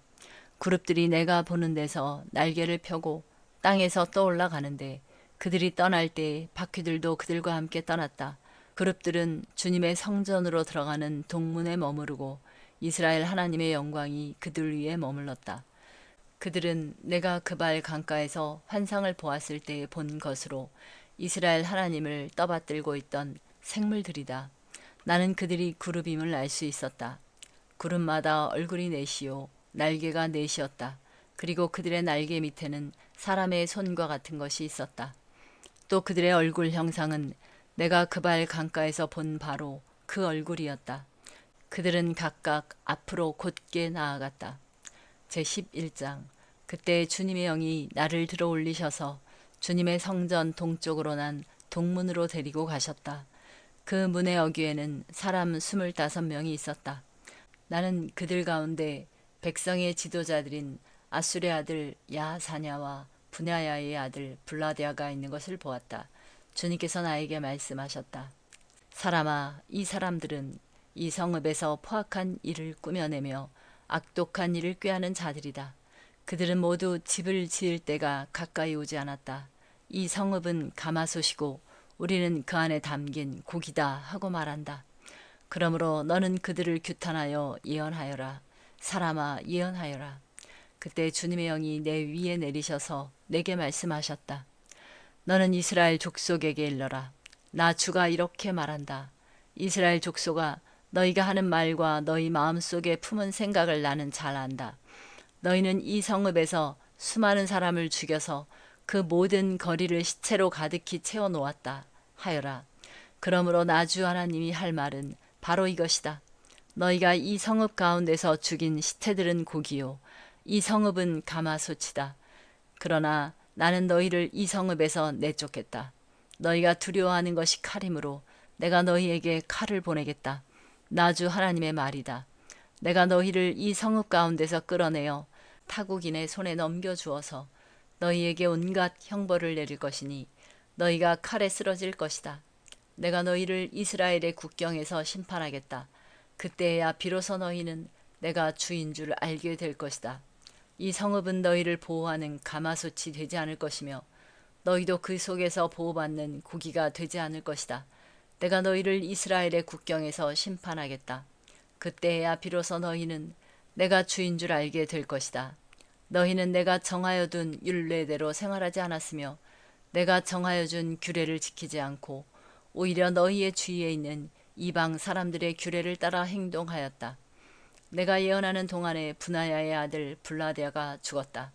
그룹들이 내가 보는 데서 날개를 펴고 땅에서 떠올라 가는데 그들이 떠날 때 바퀴들도 그들과 함께 떠났다. 그룹들은 주님의 성전으로 들어가는 동문에 머무르고 이스라엘 하나님의 영광이 그들 위에 머물렀다. 그들은 내가 그발 강가에서 환상을 보았을 때 본 것으로 이스라엘 하나님을 떠받들고 있던 생물들이다. 나는 그들이 그룹임을 알 수 있었다. 그룹마다 얼굴이 4이요 날개가 4이었다. 그리고 그들의 날개 밑에는 사람의 손과 같은 것이 있었다. 또 그들의 얼굴 형상은 내가 그발 강가에서 본 바로 그 얼굴이었다. 그들은 각각 앞으로 곧게 나아갔다. 제11장 그때 주님의 영이 나를 들어 올리셔서 주님의 성전 동쪽으로 난 동문으로 데리고 가셨다. 그 문의 어귀에는 사람 25명이 있었다. 나는 그들 가운데 백성의 지도자들인 아술의 아들 야사냐와 분야야의 아들 블라데아가 있는 것을 보았다. 주님께서 나에게 말씀하셨다. 사람아, 이 사람들은 이 성읍에서 포악한 일을 꾸며내며 악독한 일을 꾀하는 자들이다. 그들은 모두 집을 지을 때가 가까이 오지 않았다. 이 성읍은 가마솥이고 우리는 그 안에 담긴 고기다 하고 말한다. 그러므로 너는 그들을 규탄하여 예언하여라. 사람아, 예언하여라. 그때 주님의 영이 내 위에 내리셔서 내게 말씀하셨다. 너는 이스라엘 족속에게 일러라. 나 주가 이렇게 말한다. 이스라엘 족속아, 너희가 하는 말과 너희 마음속에 품은 생각을 나는 잘 안다. 너희는 이 성읍에서 수많은 사람을 죽여서 그 모든 거리를 시체로 가득히 채워 놓았다 하여라. 그러므로 나 주 하나님이 할 말은 바로 이것이다. 너희가 이 성읍 가운데서 죽인 시체들은 고기요 이 성읍은 가마솥이다. 그러나 나는 너희를 이 성읍에서 내쫓겠다. 너희가 두려워하는 것이 칼이므로 내가 너희에게 칼을 보내겠다. 나 주 하나님의 말이다. 내가 너희를 이 성읍 가운데서 끌어내어 타국인의 손에 넘겨주어서 너희에게 온갖 형벌을 내릴 것이니 너희가 칼에 쓰러질 것이다. 내가 너희를 이스라엘의 국경에서 심판하겠다. 그때야 비로소 너희는 내가 주인 줄 알게 될 것이다. 이 성읍은 너희를 보호하는 가마솥이 되지 않을 것이며 너희도 그 속에서 보호받는 고기가 되지 않을 것이다. 내가 너희를 이스라엘의 국경에서 심판하겠다. 그때야 비로소 너희는 내가 주인 줄 알게 될 것이다. 너희는 내가 정하여 둔 율례대로 생활하지 않았으며 내가 정하여 준 규례를 지키지 않고 오히려 너희의 주위에 있는 이방 사람들의 규례를 따라 행동하였다. 내가 예언하는 동안에 분하야의 아들 블라데아가 죽었다.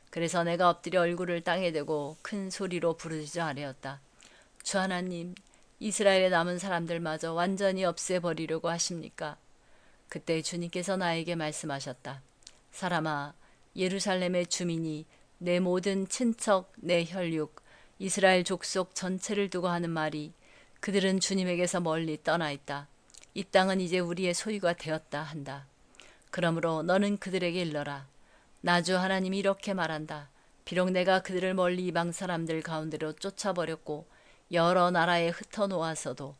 그래서 내가 엎드려 얼굴을 땅에 대고 큰 소리로 부르짖어 아뢰었다. 주 하나님, 이스라엘에 남은 사람들마저 완전히 없애버리려고 하십니까? 그때 주님께서 나에게 말씀하셨다. 사람아, 예루살렘의 주민이 내 모든 친척, 내 혈육, 이스라엘 족속 전체를 두고 하는 말이 그들은 주님에게서 멀리 떠나 있다. 이 땅은 이제 우리의 소유가 되었다 한다. 그러므로 너는 그들에게 일러라. 나 주 하나님이 이렇게 말한다. 비록 내가 그들을 멀리 이방 사람들 가운데로 쫓아버렸고 여러 나라에 흩어놓았어도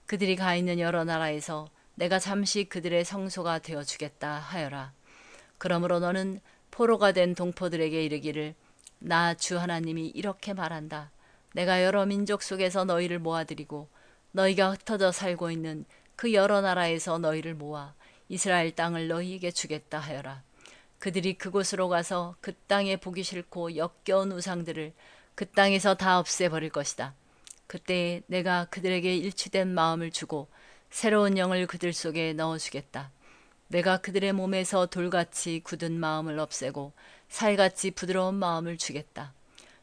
그들이 가 있는 여러 나라에서 내가 잠시 그들의 성소가 되어주겠다 하여라. 그러므로 너는 포로가 된 동포들에게 이르기를 나 주 하나님이 이렇게 말한다. 내가 여러 민족 속에서 너희를 모아들이고 너희가 흩어져 살고 있는 그 여러 나라에서 너희를 모아 이스라엘 땅을 너희에게 주겠다 하여라. 그들이 그곳으로 가서 그 땅에 보기 싫고 역겨운 우상들을 그 땅에서 다 없애버릴 것이다. 그때 내가 그들에게 일치된 마음을 주고 새로운 영을 그들 속에 넣어주겠다. 내가 그들의 몸에서 돌같이 굳은 마음을 없애고 살같이 부드러운 마음을 주겠다.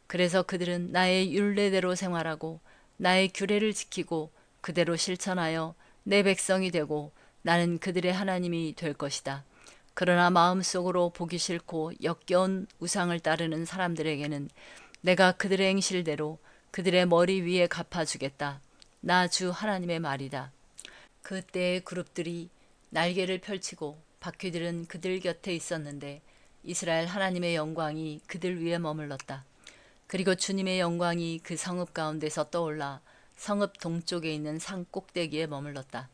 그래서 그들은 나의 율례대로 생활하고 나의 규례를 지키고 그대로 실천하여 내 백성이 되고 나는 그들의 하나님이 될 것이다. 그러나 마음속으로 보기 싫고 역겨운 우상을 따르는 사람들에게는 내가 그들의 행실대로 그들의 머리 위에 갚아주겠다. 나 주 하나님의 말이다. 그때의 그룹들이 날개를 펼치고 바퀴들은 그들 곁에 있었는데 이스라엘 하나님의 영광이 그들 위에 머물렀다. 그리고 주님의 영광이 그 성읍 가운데서 떠올라 성읍 동쪽에 있는 산 꼭대기에 머물렀다.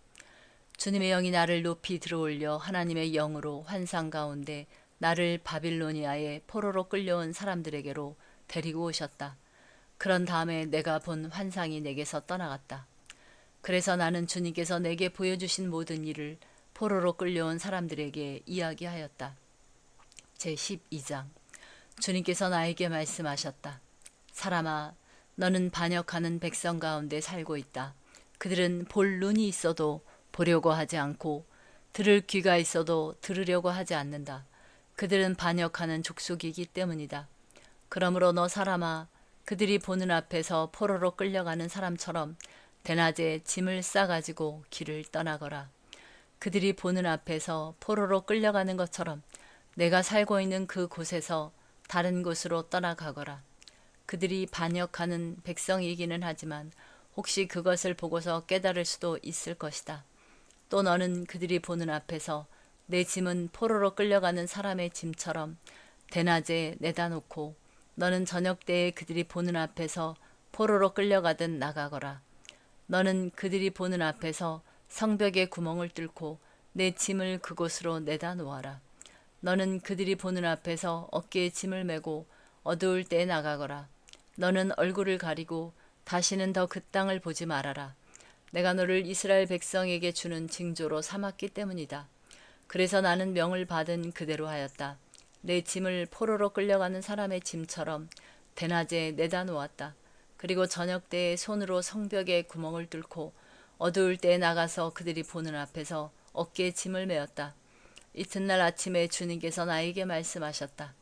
주님의 영이 나를 높이 들어올려 하나님의 영으로 환상 가운데 나를 바빌로니아에 포로로 끌려온 사람들에게로 데리고 오셨다. 그런 다음에 내가 본 환상이 내게서 떠나갔다. 그래서 나는 주님께서 내게 보여주신 모든 일을 포로로 끌려온 사람들에게 이야기하였다. 제12장 주님께서 나에게 말씀하셨다. 사람아, 너는 반역하는 백성 가운데 살고 있다. 그들은 볼 눈이 있어도 보려고 하지 않고 들을 귀가 있어도 들으려고 하지 않는다. 그들은 반역하는 족속이기 때문이다. 그러므로 너 사람아, 그들이 보는 앞에서 포로로 끌려가는 사람처럼 대낮에 짐을 싸가지고 길을 떠나거라. 그들이 보는 앞에서 포로로 끌려가는 것처럼 내가 살고 있는 그 곳에서 다른 곳으로 떠나가거라. 그들이 반역하는 백성이기는 하지만 혹시 그것을 보고서 깨달을 수도 있을 것이다. 또 너는 그들이 보는 앞에서 내 짐은 포로로 끌려가는 사람의 짐처럼 대낮에 내다 놓고 너는 저녁 때에 그들이 보는 앞에서 포로로 끌려가듯 나가거라. 너는 그들이 보는 앞에서 성벽에 구멍을 뚫고 내 짐을 그곳으로 내다 놓아라. 너는 그들이 보는 앞에서 어깨에 짐을 메고 어두울 때에 나가거라. 너는 얼굴을 가리고 다시는 더 그 땅을 보지 말아라. 내가 너를 이스라엘 백성에게 주는 징조로 삼았기 때문이다. 그래서 나는 명을 받은 그대로 하였다. 내 짐을 포로로 끌려가는 사람의 짐처럼 대낮에 내다 놓았다. 그리고 저녁 때에 손으로 성벽에 구멍을 뚫고 어두울 때에 나가서 그들이 보는 앞에서 어깨에 짐을 메었다. 이튿날 아침에 주님께서 나에게 말씀하셨다.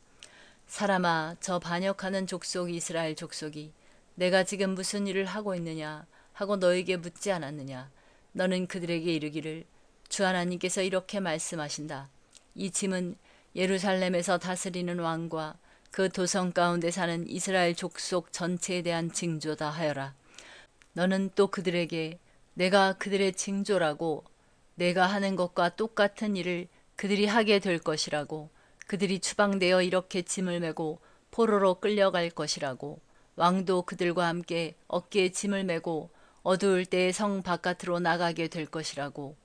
사람아, 저 반역하는 족속 이스라엘 족속이 내가 지금 무슨 일을 하고 있느냐 하고 너에게 묻지 않았느냐? 너는 그들에게 이르기를 주 하나님께서 이렇게 말씀하신다. 이 짐은 예루살렘에서 다스리는 왕과 그 도성 가운데 사는 이스라엘 족속 전체에 대한 징조다 하여라. 너는 또 그들에게 내가 그들의 징조라고 내가 하는 것과 똑같은 일을 그들이 하게 될 것이라고 그들이 추방되어 이렇게 짐을 메고 포로로 끌려갈 것이라고 왕도 그들과 함께 어깨에 짐을 메고 어두울 때에 성 바깥으로 나가게 될 것이라고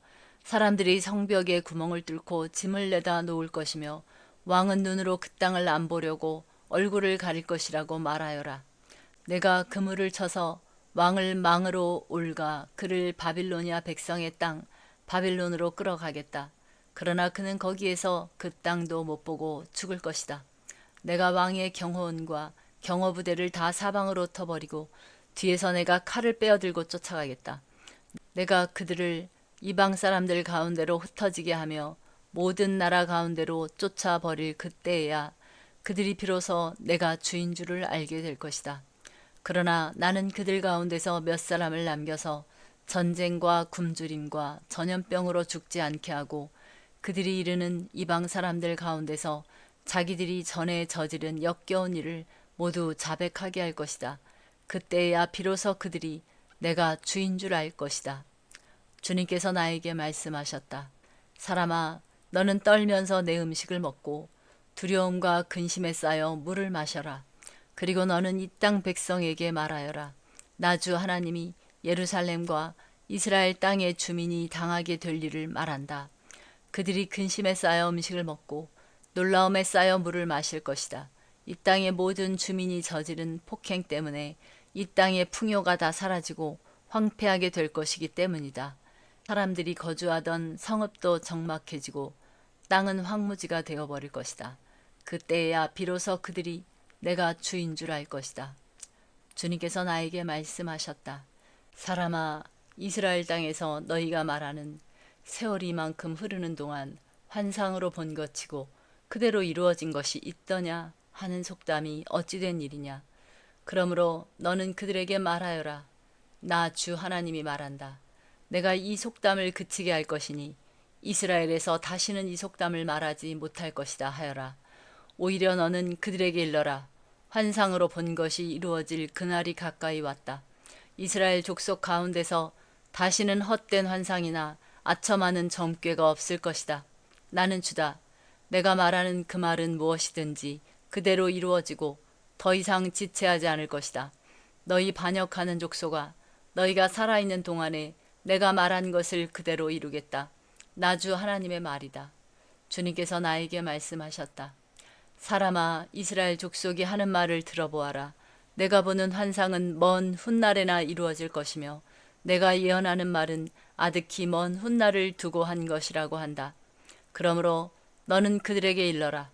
사람들이 성벽에 구멍을 뚫고 짐을 내다 놓을 것이며 왕은 눈으로 그 땅을 안 보려고 얼굴을 가릴 것이라고 말하여라. 내가 그물을 쳐서 왕을 망으로 올가 그를 바빌로니아 백성의 땅 바빌론으로 끌어가겠다. 그러나 그는 거기에서 그 땅도 못 보고 죽을 것이다. 내가 왕의 경호원과 경호부대를 다 사방으로 터버리고 뒤에서 내가 칼을 빼어들고 쫓아가겠다. 내가 그들을 이방 사람들 가운데로 흩어지게 하며 모든 나라 가운데로 쫓아버릴 그때에야 그들이 비로소 내가 주인 줄을 알게 될 것이다. 그러나 나는 그들 가운데서 몇 사람을 남겨서 전쟁과 굶주림과 전염병으로 죽지 않게 하고 그들이 이르는 이방 사람들 가운데서 자기들이 전에 저지른 역겨운 일을 모두 자백하게 할 것이다. 그때야 비로소 그들이 내가 주인 줄 알 것이다. 주님께서 나에게 말씀하셨다. 사람아, 너는 떨면서 내 음식을 먹고 두려움과 근심에 쌓여 물을 마셔라. 그리고 너는 이 땅 백성에게 말하여라. 나 주 하나님이 예루살렘과 이스라엘 땅의 주민이 당하게 될 일을 말한다. 그들이 근심에 쌓여 음식을 먹고 놀라움에 쌓여 물을 마실 것이다. 이 땅의 모든 주민이 저지른 폭행 때문에 이 땅의 풍요가 다 사라지고 황폐하게 될 것이기 때문이다. 사람들이 거주하던 성읍도 적막해지고 땅은 황무지가 되어버릴 것이다. 그때야 비로소 그들이 내가 주인 줄 알 것이다. 주님께서 나에게 말씀하셨다. 사람아, 이스라엘 땅에서 너희가 말하는 세월이 만큼 흐르는 동안 환상으로 본 것치고 그대로 이루어진 것이 있더냐 하는 속담이 어찌된 일이냐. 그러므로 너는 그들에게 말하여라. 나 주 하나님이 말한다. 내가 이 속담을 그치게 할 것이니 이스라엘에서 다시는 이 속담을 말하지 못할 것이다 하여라. 오히려 너는 그들에게 일러라. 환상으로 본 것이 이루어질 그날이 가까이 왔다. 이스라엘 족속 가운데서 다시는 헛된 환상이나 아첨하는 점괘가 없을 것이다. 나는 주다. 내가 말하는 그 말은 무엇이든지 그대로 이루어지고 더 이상 지체하지 않을 것이다. 너희 반역하는 족속아, 너희가 살아있는 동안에 내가 말한 것을 그대로 이루겠다. 나 주 하나님의 말이다. 주님께서 나에게 말씀하셨다. 사람아, 이스라엘 족속이 하는 말을 들어보아라. 내가 보는 환상은 먼 훗날에나 이루어질 것이며 내가 예언하는 말은 아득히 먼 훗날을 두고 한 것이라고 한다. 그러므로 너는 그들에게 일러라.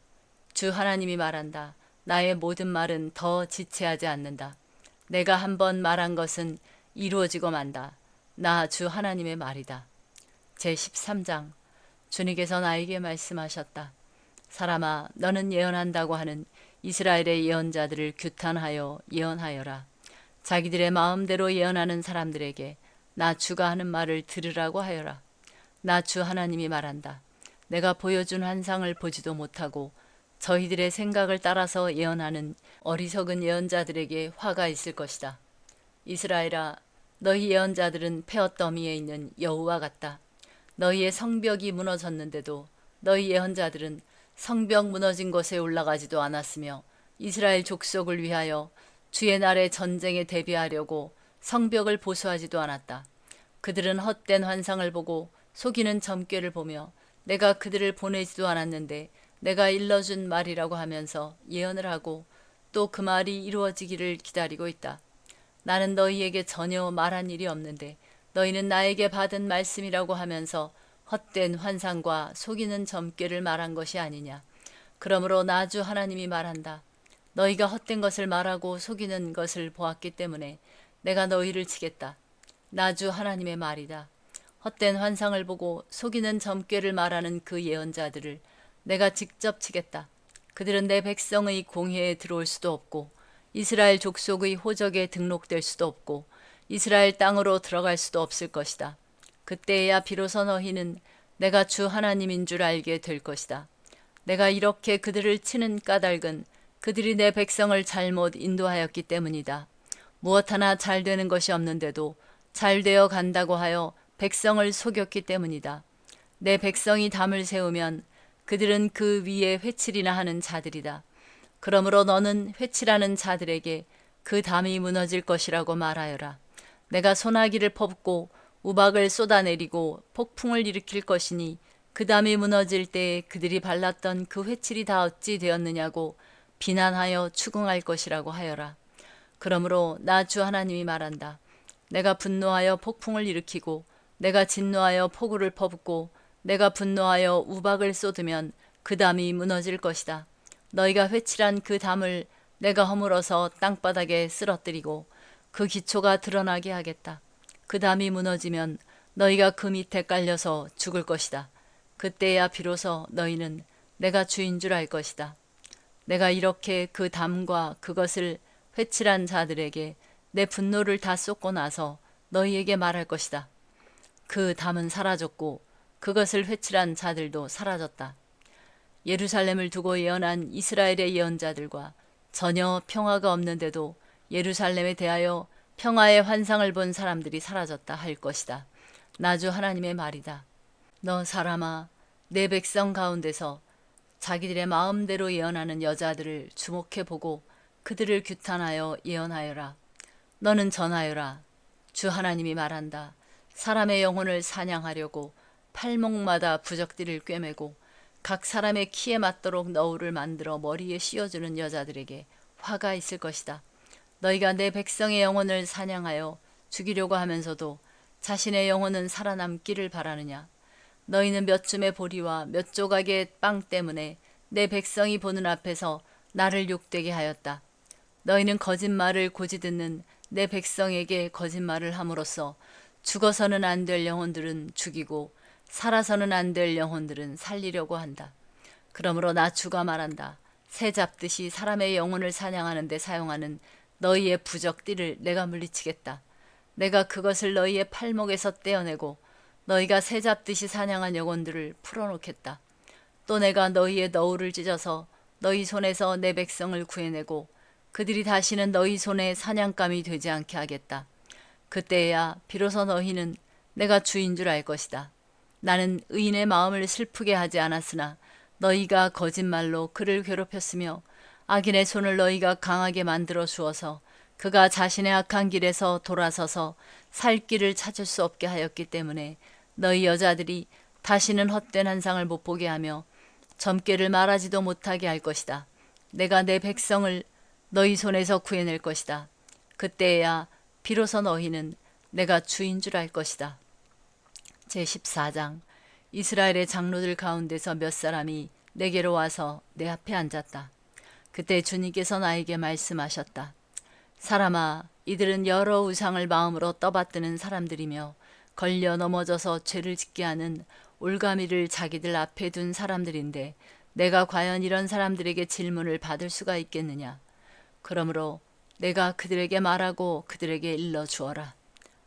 주 하나님이 말한다. 나의 모든 말은 더 지체하지 않는다. 내가 한번 말한 것은 이루어지고 만다. 나 주 하나님의 말이다. 제13장. 주님께서 나에게 말씀하셨다. 사람아, 너는 예언한다고 하는 이스라엘의 예언자들을 규탄하여 예언하여라. 자기들의 마음대로 예언하는 사람들에게 나 주가 하는 말을 들으라고 하여라. 나 주 하나님이 말한다. 내가 보여준 환상을 보지도 못하고 저희들의 생각을 따라서 예언하는 어리석은 예언자들에게 화가 있을 것이다. 이스라엘아, 너희 예언자들은 폐허더미에 있는 여우와 같다. 너희의 성벽이 무너졌는데도 너희 예언자들은 성벽 무너진 곳에 올라가지도 않았으며 이스라엘 족속을 위하여 주의 날의 전쟁에 대비하려고 성벽을 보수하지도 않았다. 그들은 헛된 환상을 보고 속이는 점괘를 보며 내가 그들을 보내지도 않았는데 내가 일러준 말이라고 하면서 예언을 하고 또 그 말이 이루어지기를 기다리고 있다. 나는 너희에게 전혀 말한 일이 없는데 너희는 나에게 받은 말씀이라고 하면서 헛된 환상과 속이는 점괘를 말한 것이 아니냐. 그러므로 나 주 하나님이 말한다. 너희가 헛된 것을 말하고 속이는 것을 보았기 때문에 내가 너희를 치겠다. 나 주 하나님의 말이다. 헛된 환상을 보고 속이는 점괘를 말하는 그 예언자들을 내가 직접 치겠다. 그들은 내 백성의 공회에 들어올 수도 없고 이스라엘 족속의 호적에 등록될 수도 없고 이스라엘 땅으로 들어갈 수도 없을 것이다. 그때야 비로소 너희는 내가 주 하나님인 줄 알게 될 것이다. 내가 이렇게 그들을 치는 까닭은 그들이 내 백성을 잘못 인도하였기 때문이다. 무엇 하나 잘 되는 것이 없는데도 잘 되어 간다고 하여 백성을 속였기 때문이다. 내 백성이 담을 세우면 그들은 그 위에 회칠이나 하는 자들이다. 그러므로 너는 회칠하는 자들에게 그 담이 무너질 것이라고 말하여라. 내가 소나기를 퍼붓고 우박을 쏟아내리고 폭풍을 일으킬 것이니 그 담이 무너질 때에 그들이 발랐던 그 회칠이 다 어찌 되었느냐고 비난하여 추궁할 것이라고 하여라. 그러므로 나 주 하나님이 말한다. 내가 분노하여 폭풍을 일으키고 내가 진노하여 폭우를 퍼붓고 내가 분노하여 우박을 쏟으면 그 담이 무너질 것이다. 너희가 회칠한 그 담을 내가 허물어서 땅바닥에 쓰러뜨리고 그 기초가 드러나게 하겠다. 그 담이 무너지면 너희가 그 밑에 깔려서 죽을 것이다. 그때야 비로소 너희는 내가 주인 줄 알 것이다. 내가 이렇게 그 담과 그것을 회칠한 자들에게 내 분노를 다 쏟고 나서 너희에게 말할 것이다. 그 담은 사라졌고 그것을 회칠한 자들도 사라졌다. 예루살렘을 두고 예언한 이스라엘의 예언자들과 전혀 평화가 없는데도 예루살렘에 대하여 평화의 환상을 본 사람들이 사라졌다 할 것이다. 나 주 하나님의 말이다. 너 사람아, 내 백성 가운데서 자기들의 마음대로 예언하는 여자들을 주목해보고 그들을 규탄하여 예언하여라. 너는 전하여라. 주 하나님이 말한다. 사람의 영혼을 사냥하려고 팔목마다 부적들을 꿰매고 각 사람의 키에 맞도록 너울을 만들어 머리에 씌워주는 여자들에게 화가 있을 것이다. 너희가 내 백성의 영혼을 사냥하여 죽이려고 하면서도 자신의 영혼은 살아남기를 바라느냐. 너희는 몇 줌의 보리와 몇 조각의 빵 때문에 내 백성이 보는 앞에서 나를 욕되게 하였다. 너희는 거짓말을 고지 듣는 내 백성에게 거짓말을 함으로써 죽어서는 안 될 영혼들은 죽이고 살아서는 안 될 영혼들은 살리려고 한다. 그러므로 나 주가 말한다. 새 잡듯이 사람의 영혼을 사냥하는 데 사용하는 너희의 부적띠를 내가 물리치겠다. 내가 그것을 너희의 팔목에서 떼어내고 너희가 새 잡듯이 사냥한 영혼들을 풀어놓겠다. 또 내가 너희의 너울을 찢어서 너희 손에서 내 백성을 구해내고 그들이 다시는 너희 손에 사냥감이 되지 않게 하겠다. 그때야 비로소 너희는 내가 주인 줄 알 것이다. 나는 의인의 마음을 슬프게 하지 않았으나 너희가 거짓말로 그를 괴롭혔으며 악인의 손을 너희가 강하게 만들어 주어서 그가 자신의 악한 길에서 돌아서서 살 길을 찾을 수 없게 하였기 때문에 너희 여자들이 다시는 헛된 환상을 못 보게 하며 점괘를 말하지도 못하게 할 것이다. 내가 내 백성을 너희 손에서 구해낼 것이다. 그때야 비로소 너희는 내가 주인 줄 알 것이다. 제14장. 이스라엘의 장로들 가운데서 몇 사람이 내게로 와서 내 앞에 앉았다. 그때 주님께서 나에게 말씀하셨다. 사람아, 이들은 여러 우상을 마음으로 떠받드는 사람들이며 걸려 넘어져서 죄를 짓게 하는 올가미를 자기들 앞에 둔 사람들인데 내가 과연 이런 사람들에게 질문을 받을 수가 있겠느냐. 그러므로 내가 그들에게 말하고 그들에게 일러주어라.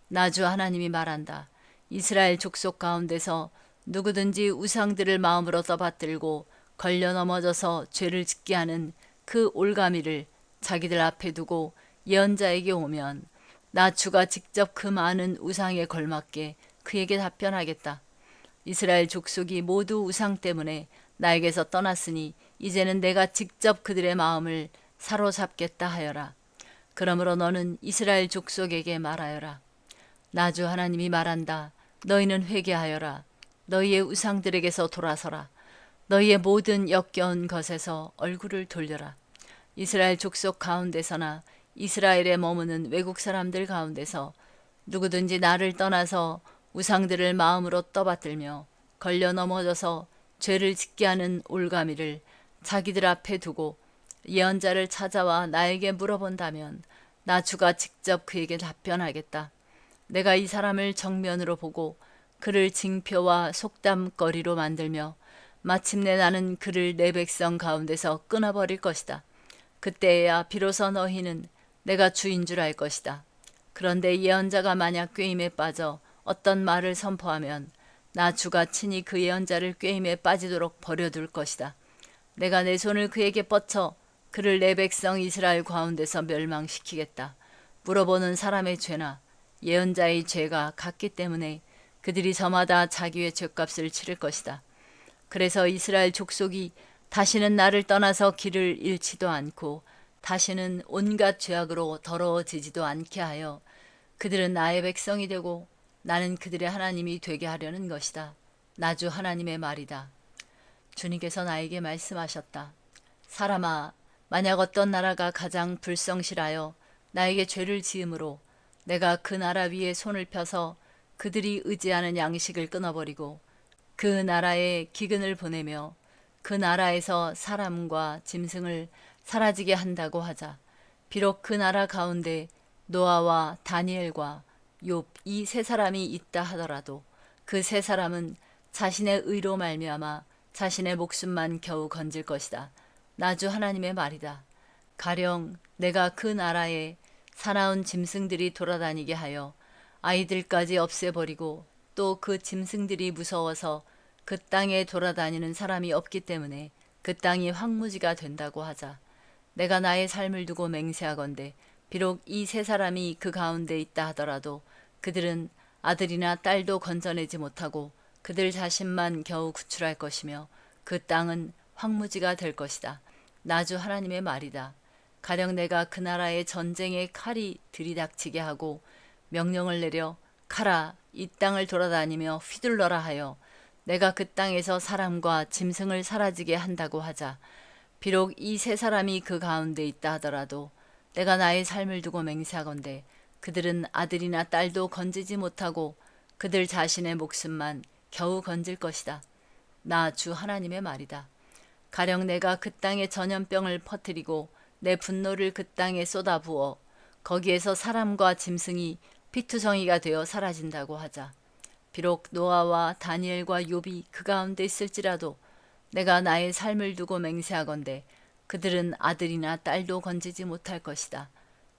나 주 하나님이 말한다. 이스라엘 족속 가운데서 누구든지 우상들을 마음으로 떠받들고 걸려 넘어져서 죄를 짓게 하는 그 올가미를 자기들 앞에 두고 예언자에게 오면 나 주가 직접 그 많은 우상에 걸맞게 그에게 답변하겠다. 이스라엘 족속이 모두 우상 때문에 나에게서 떠났으니 이제는 내가 직접 그들의 마음을 사로잡겠다 하여라. 그러므로 너는 이스라엘 족속에게 말하여라. 나 주 하나님이 말한다. 너희는 회개하여라. 너희의 우상들에게서 돌아서라. 너희의 모든 역겨운 것에서 얼굴을 돌려라. 이스라엘 족속 가운데서나 이스라엘에 머무는 외국 사람들 가운데서 누구든지 나를 떠나서 우상들을 마음으로 떠받들며 걸려 넘어져서 죄를 짓게 하는 올가미를 자기들 앞에 두고 예언자를 찾아와 나에게 물어본다면 나 주가 직접 그에게 답변하겠다. 내가 이 사람을 정면으로 보고 그를 징표와 속담거리로 만들며 마침내 나는 그를 내 백성 가운데서 끊어버릴 것이다. 그때야 비로소 너희는 내가 주인 줄 알 것이다. 그런데 예언자가 만약 꾀임에 빠져 어떤 말을 선포하면 나 주가 친히 그 예언자를 꾀임에 빠지도록 버려둘 것이다. 내가 내 손을 그에게 뻗쳐 그를 내 백성 이스라엘 가운데서 멸망시키겠다. 물어보는 사람의 죄나 예언자의 죄가 같기 때문에 그들이 저마다 자기의 죄값을 치를 것이다. 그래서 이스라엘 족속이 다시는 나를 떠나서 길을 잃지도 않고 다시는 온갖 죄악으로 더러워지지도 않게 하여 그들은 나의 백성이 되고 나는 그들의 하나님이 되게 하려는 것이다. 나 주 하나님의 말이다. 주님께서 나에게 말씀하셨다. 사람아, 만약 어떤 나라가 가장 불성실하여 나에게 죄를 지음으로 내가 그 나라 위에 손을 펴서 그들이 의지하는 양식을 끊어버리고 그 나라에 기근을 보내며 그 나라에서 사람과 짐승을 사라지게 한다고 하자. 비록 그 나라 가운데 노아와 다니엘과 욥 이 세 사람이 있다 하더라도 그 세 사람은 자신의 의로 말미암아 자신의 목숨만 겨우 건질 것이다. 나 주 하나님의 말이다. 가령 내가 그 나라에 사나운 짐승들이 돌아다니게 하여 아이들까지 없애버리고 또 그 짐승들이 무서워서 그 땅에 돌아다니는 사람이 없기 때문에 그 땅이 황무지가 된다고 하자. 내가 나의 삶을 두고 맹세하건대 비록 이 세 사람이 그 가운데 있다 하더라도 그들은 아들이나 딸도 건져내지 못하고 그들 자신만 겨우 구출할 것이며 그 땅은 황무지가 될 것이다. 나 주 하나님의 말이다. 가령 내가 그 나라에 전쟁의 칼이 들이닥치게 하고 명령을 내려 가라 이 땅을 돌아다니며 휘둘러라 하여 내가 그 땅에서 사람과 짐승을 사라지게 한다고 하자. 비록 이 세 사람이 그 가운데 있다 하더라도 내가 나의 삶을 두고 맹세하건대 그들은 아들이나 딸도 건지지 못하고 그들 자신의 목숨만 겨우 건질 것이다. 나 주 하나님의 말이다. 가령 내가 그 땅에 전염병을 퍼뜨리고 내 분노를 그 땅에 쏟아부어 거기에서 사람과 짐승이 피투성이가 되어 사라진다고 하자. 비록 노아와 다니엘과 욥이 그 가운데 있을지라도 내가 나의 삶을 두고 맹세하건대 그들은 아들이나 딸도 건지지 못할 것이다.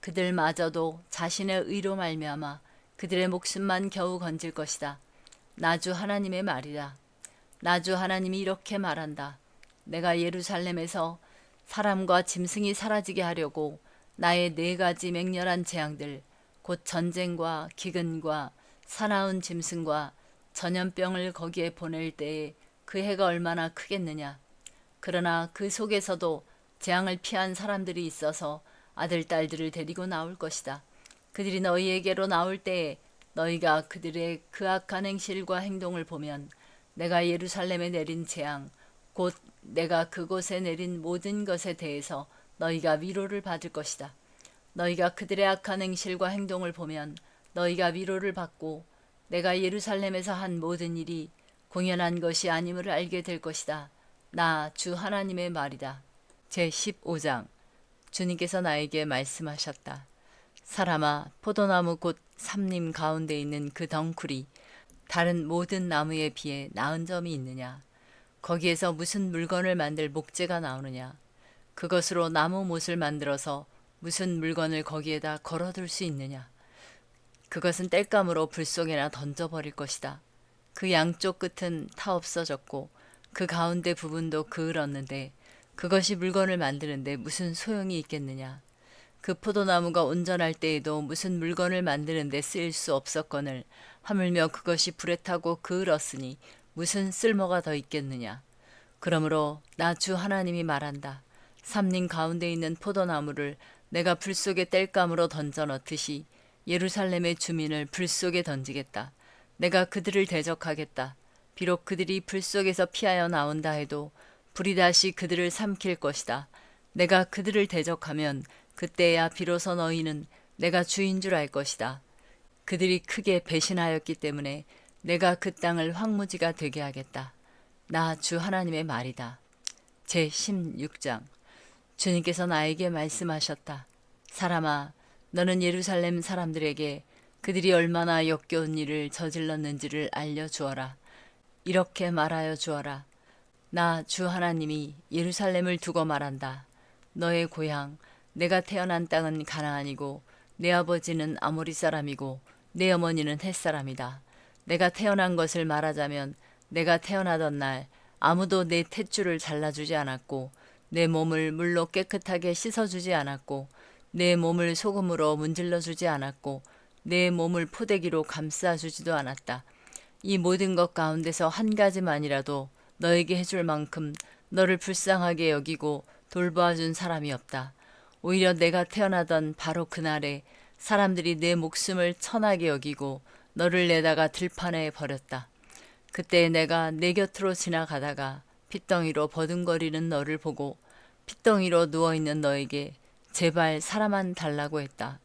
그들마저도 자신의 의로 말미암아 그들의 목숨만 겨우 건질 것이다. 나 주 하나님의 말이다. 나 주 하나님이 이렇게 말한다. 내가 예루살렘에서 사람과 짐승이 사라지게 하려고 나의 4가지 맹렬한 재앙들 곧 전쟁과 기근과 사나운 짐승과 전염병을 거기에 보낼 때에 그 해가 얼마나 크겠느냐. 그러나 그 속에서도 재앙을 피한 사람들이 있어서 아들, 딸들을 데리고 나올 것이다. 그들이 너희에게로 나올 때에 너희가 그들의 그 악한 행실과 행동을 보면 내가 예루살렘에 내린 재앙, 곧 내가 그곳에 내린 모든 것에 대해서 너희가 위로를 받을 것이다. 너희가 그들의 악한 행실과 행동을 보면 너희가 위로를 받고 내가 예루살렘에서 한 모든 일이 공연한 것이 아님을 알게 될 것이다. 나 주 하나님의 말이다. 제15장 주님께서 나에게 말씀하셨다. 사람아, 포도나무 곧 삼림 가운데 있는 그 덩쿨이 다른 모든 나무에 비해 나은 점이 있느냐? 거기에서 무슨 물건을 만들 목재가 나오느냐? 그것으로 나무 못을 만들어서 무슨 물건을 거기에다 걸어둘 수 있느냐? 그것은 땔감으로 불 속에나 던져버릴 것이다. 그 양쪽 끝은 타 없어졌고 그 가운데 부분도 그을었는데 그것이 물건을 만드는데 무슨 소용이 있겠느냐? 그 포도나무가 온전할 때에도 무슨 물건을 만드는데 쓰일 수 없었거늘 하물며 그것이 불에 타고 그을었으니 무슨 쓸모가 더 있겠느냐? 그러므로 나 주 하나님이 말한다. 삼림 가운데 있는 포도나무를 내가 불 속에 땔감으로 던져 넣듯이 예루살렘의 주민을 불 속에 던지겠다. 내가 그들을 대적하겠다. 비록 그들이 불 속에서 피하여 나온다 해도 불이 다시 그들을 삼킬 것이다. 내가 그들을 대적하면 그때야 비로소 너희는 내가 주인 줄 알 것이다. 그들이 크게 배신하였기 때문에 내가 그 땅을 황무지가 되게 하겠다. 나 주 하나님의 말이다. 제16장 주님께서 나에게 말씀하셨다. 사람아, 너는 예루살렘 사람들에게 그들이 얼마나 역겨운 일을 저질렀는지를 알려주어라. 이렇게 말하여 주어라. 나 주 하나님이 예루살렘을 두고 말한다. 너의 고향, 내가 태어난 땅은 가나안이고 내 아버지는 아모리 사람이고 내 어머니는 헷 사람이다. 내가 태어난 것을 말하자면 내가 태어나던 날 아무도 내 탯줄을 잘라주지 않았고 내 몸을 물로 깨끗하게 씻어주지 않았고 내 몸을 소금으로 문질러주지 않았고 내 몸을 포대기로 감싸주지도 않았다. 이 모든 것 가운데서 한 가지만이라도 너에게 해줄 만큼 너를 불쌍하게 여기고 돌보아준 사람이 없다. 오히려 내가 태어나던 바로 그날에 사람들이 내 목숨을 천하게 여기고 너를 내다가 들판에 버렸다. 그때 내가 내 곁으로 지나가다가 핏덩이로 버둥거리는 너를 보고 핏덩이로 누워있는 너에게 제발 살아만 달라고 했다.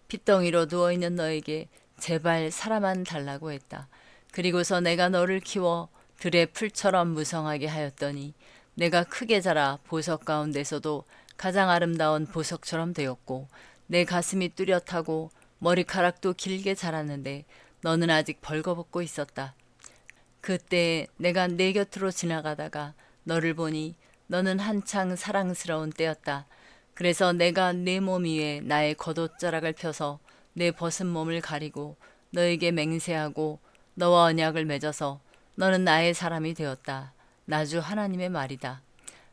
핏덩이로 누워있는 너에게 제발 살아만 달라고 했다. 그리고서 내가 너를 키워 들의 풀처럼 무성하게 하였더니 내가 크게 자라 보석 가운데서도 가장 아름다운 보석처럼 되었고 내 가슴이 뚜렷하고 머리카락도 길게 자랐는데 너는 아직 벌거벗고 있었다. 그때 내가 내 곁으로 지나가다가 너를 보니 너는 한창 사랑스러운 때였다. 그래서 내가 내 몸 위에 나의 겉옷자락을 펴서 내 벗은 몸을 가리고 너에게 맹세하고 너와 언약을 맺어서 너는 나의 사람이 되었다. 나주 하나님의 말이다.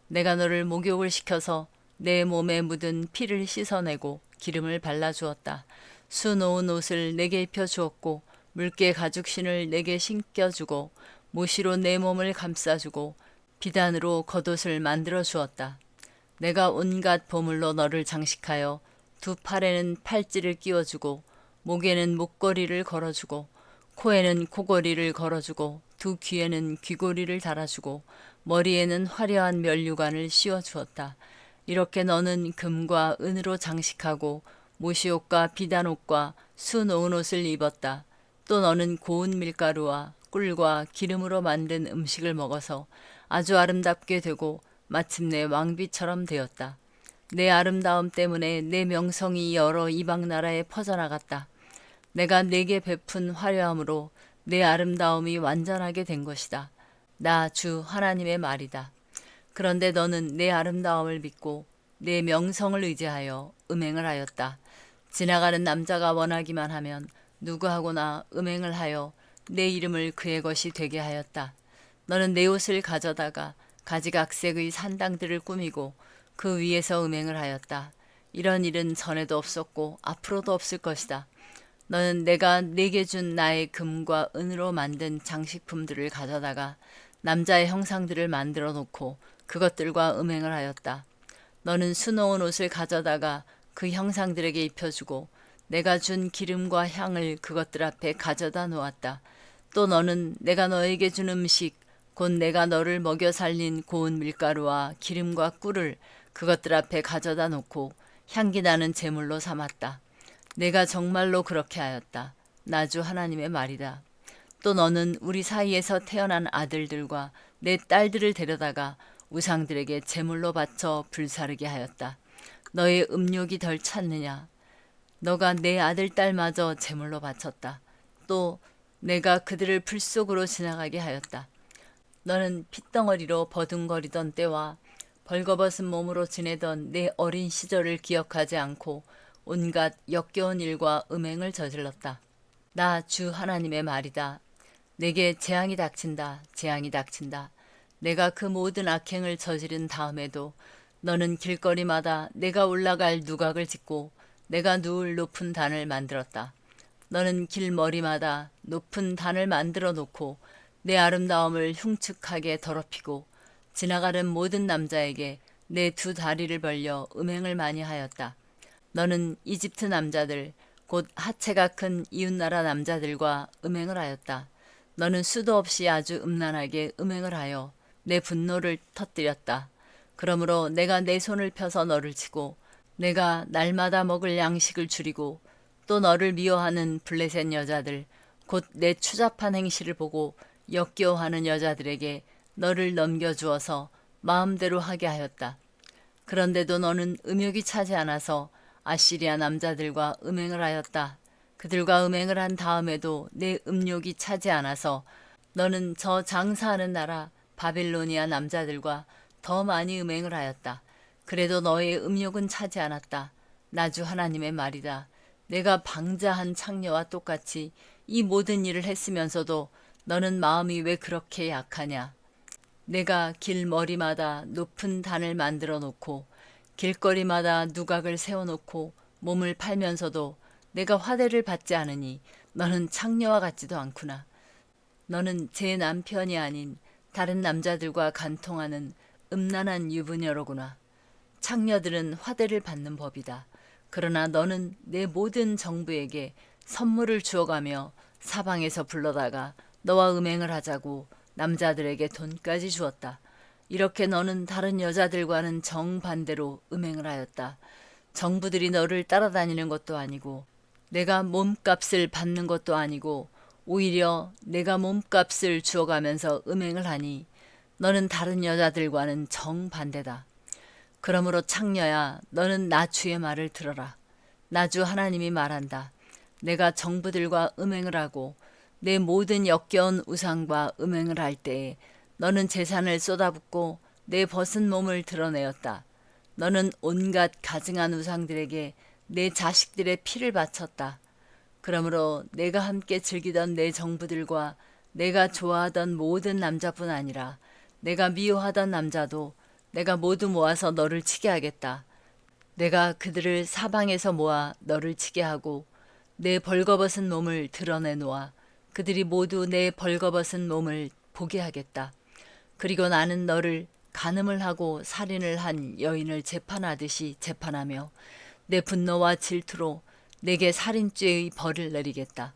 내가 너를 목욕을 시켜서 내 몸에 묻은 피를 씻어내고 기름을 발라주었다. 수놓은 옷을 내게 입혀주었고 물개 가죽신을 내게 신겨주고 모시로 내 몸을 감싸주고 비단으로 겉옷을 만들어 주었다. 내가 온갖 보물로 너를 장식하여 두 팔에는 팔찌를 끼워주고 목에는 목걸이를 걸어주고 코에는 코걸이를 걸어주고 두 귀에는 귀고리를 달아주고 머리에는 화려한 면류관을 씌워주었다. 이렇게 너는 금과 은으로 장식하고 모시옷과 비단옷과 수놓은 옷을 입었다. 또 너는 고운 밀가루와 꿀과 기름으로 만든 음식을 먹어서 아주 아름답게 되고 마침내 왕비처럼 되었다. 내 아름다움 때문에 내 명성이 여러 이방 나라에 퍼져나갔다. 내가 내게 베푼 화려함으로 내 아름다움이 완전하게 된 것이다. 나 주 하나님의 말이다. 그런데 너는 내 아름다움을 믿고 내 명성을 의지하여 음행을 하였다. 지나가는 남자가 원하기만 하면 누구하고나 음행을 하여 내 이름을 그의 것이 되게 하였다. 너는 내 옷을 가져다가 가지각색의 산당들을 꾸미고 그 위에서 음행을 하였다. 이런 일은 전에도 없었고 앞으로도 없을 것이다. 너는 내가 내게 준 나의 금과 은으로 만든 장식품들을 가져다가 남자의 형상들을 만들어 놓고 그것들과 음행을 하였다. 너는 수놓은 옷을 가져다가 그 형상들에게 입혀주고 내가 준 기름과 향을 그것들 앞에 가져다 놓았다. 또 너는 내가 너에게 준 음식 곧 내가 너를 먹여 살린 고운 밀가루와 기름과 꿀을 그것들 앞에 가져다 놓고 향기 나는 제물로 삼았다. 내가 정말로 그렇게 하였다. 나주 하나님의 말이다. 또 너는 우리 사이에서 태어난 아들들과 내 딸들을 데려다가 우상들에게 제물로 바쳐 불사르게 하였다. 너의 음욕이 덜 찼느냐? 너가 내 아들 딸마저 제물로 바쳤다. 또 내가 그들을 불 속으로 지나가게 하였다. 너는 핏덩어리로 버둥거리던 때와 벌거벗은 몸으로 지내던 내 어린 시절을 기억하지 않고 온갖 역겨운 일과 음행을 저질렀다. 나 주 하나님의 말이다. 내게 재앙이 닥친다. 재앙이 닥친다. 내가 그 모든 악행을 저지른 다음에도 너는 길거리마다 내가 올라갈 누각을 짓고 내가 누울 높은 단을 만들었다. 너는 길머리마다 높은 단을 만들어 놓고 내 아름다움을 흉측하게 더럽히고 지나가는 모든 남자에게 내 두 다리를 벌려 음행을 많이 하였다. 너는 이집트 남자들 곧 하체가 큰 이웃나라 남자들과 음행을 하였다. 너는 수도 없이 아주 음란하게 음행을 하여 내 분노를 터뜨렸다. 그러므로 내가 내 손을 펴서 너를 치고 내가 날마다 먹을 양식을 줄이고 또 너를 미워하는 블레셋 여자들 곧 내 추잡한 행실을 보고 역겨워하는 여자들에게 너를 넘겨주어서 마음대로 하게 하였다. 그런데도 너는 음욕이 차지 않아서 아시리아 남자들과 음행을 하였다. 그들과 음행을 한 다음에도 내 음욕이 차지 않아서 너는 저 장사하는 나라 바빌로니아 남자들과 더 많이 음행을 하였다. 그래도 너의 음욕은 차지 않았다. 나주 하나님의 말이다. 내가 방자한 창녀와 똑같이 이 모든 일을 했으면서도 너는 마음이 왜 그렇게 약하냐? 내가 길머리마다 높은 단을 만들어 놓고 길거리마다 누각을 세워놓고 몸을 팔면서도 내가 화대를 받지 않으니 너는 창녀와 같지도 않구나. 너는 제 남편이 아닌 다른 남자들과 간통하는 음란한 유부녀로구나. 창녀들은 화대를 받는 법이다. 그러나 너는 내 모든 정부에게 선물을 주어가며 사방에서 불러다가 너와 음행을 하자고 남자들에게 돈까지 주었다. 이렇게 너는 다른 여자들과는 정반대로 음행을 하였다. 정부들이 너를 따라다니는 것도 아니고 내가 몸값을 받는 것도 아니고 오히려 내가 몸값을 주어가면서 음행을 하니 너는 다른 여자들과는 정반대다. 그러므로 창녀야, 너는 나 주의 말을 들어라. 나 주 하나님이 말한다. 내가 정부들과 음행을 하고 내 모든 역겨운 우상과 음행을 할 때에 너는 재산을 쏟아붓고 내 벗은 몸을 드러내었다. 너는 온갖 가증한 우상들에게 내 자식들의 피를 바쳤다. 그러므로 내가 함께 즐기던 내 정부들과 내가 좋아하던 모든 남자뿐 아니라 내가 미워하던 남자도 내가 모두 모아서 너를 치게 하겠다. 내가 그들을 사방에서 모아 너를 치게 하고 내 벌거벗은 몸을 드러내놓아 그들이 모두 내 벌거벗은 몸을 보게 하겠다. 그리고 나는 너를 간음을 하고 살인을 한 여인을 재판하듯이 재판하며 내 분노와 질투로 내게 살인죄의 벌을 내리겠다.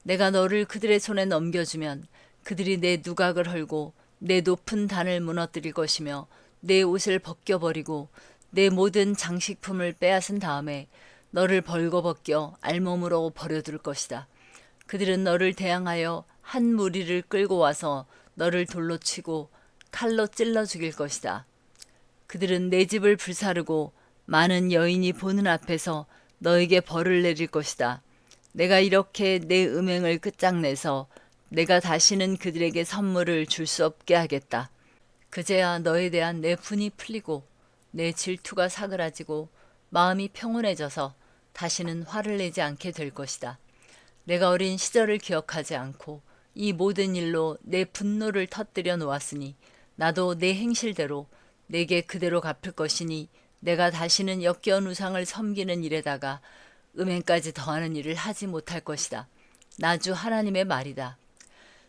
내가 너를 그들의 손에 넘겨주면 그들이 내 누각을 헐고 내 높은 단을 무너뜨릴 것이며 내 옷을 벗겨버리고 내 모든 장식품을 빼앗은 다음에 너를 벌거벗겨 알몸으로 버려둘 것이다. 그들은 너를 대항하여 한 무리를 끌고 와서 너를 돌로 치고 칼로 찔러 죽일 것이다. 그들은 내 집을 불사르고 많은 여인이 보는 앞에서 너에게 벌을 내릴 것이다. 내가 이렇게 내 음행을 끝장내서 내가 다시는 그들에게 선물을 줄 수 없게 하겠다. 그제야 너에 대한 내 분이 풀리고 내 질투가 사그라지고 마음이 평온해져서 다시는 화를 내지 않게 될 것이다. 내가 어린 시절을 기억하지 않고 이 모든 일로 내 분노를 터뜨려 놓았으니 나도 내 행실대로 내게 그대로 갚을 것이니 내가 다시는 역겨운 우상을 섬기는 일에다가 음행까지 더하는 일을 하지 못할 것이다. 나 주 하나님의 말이다.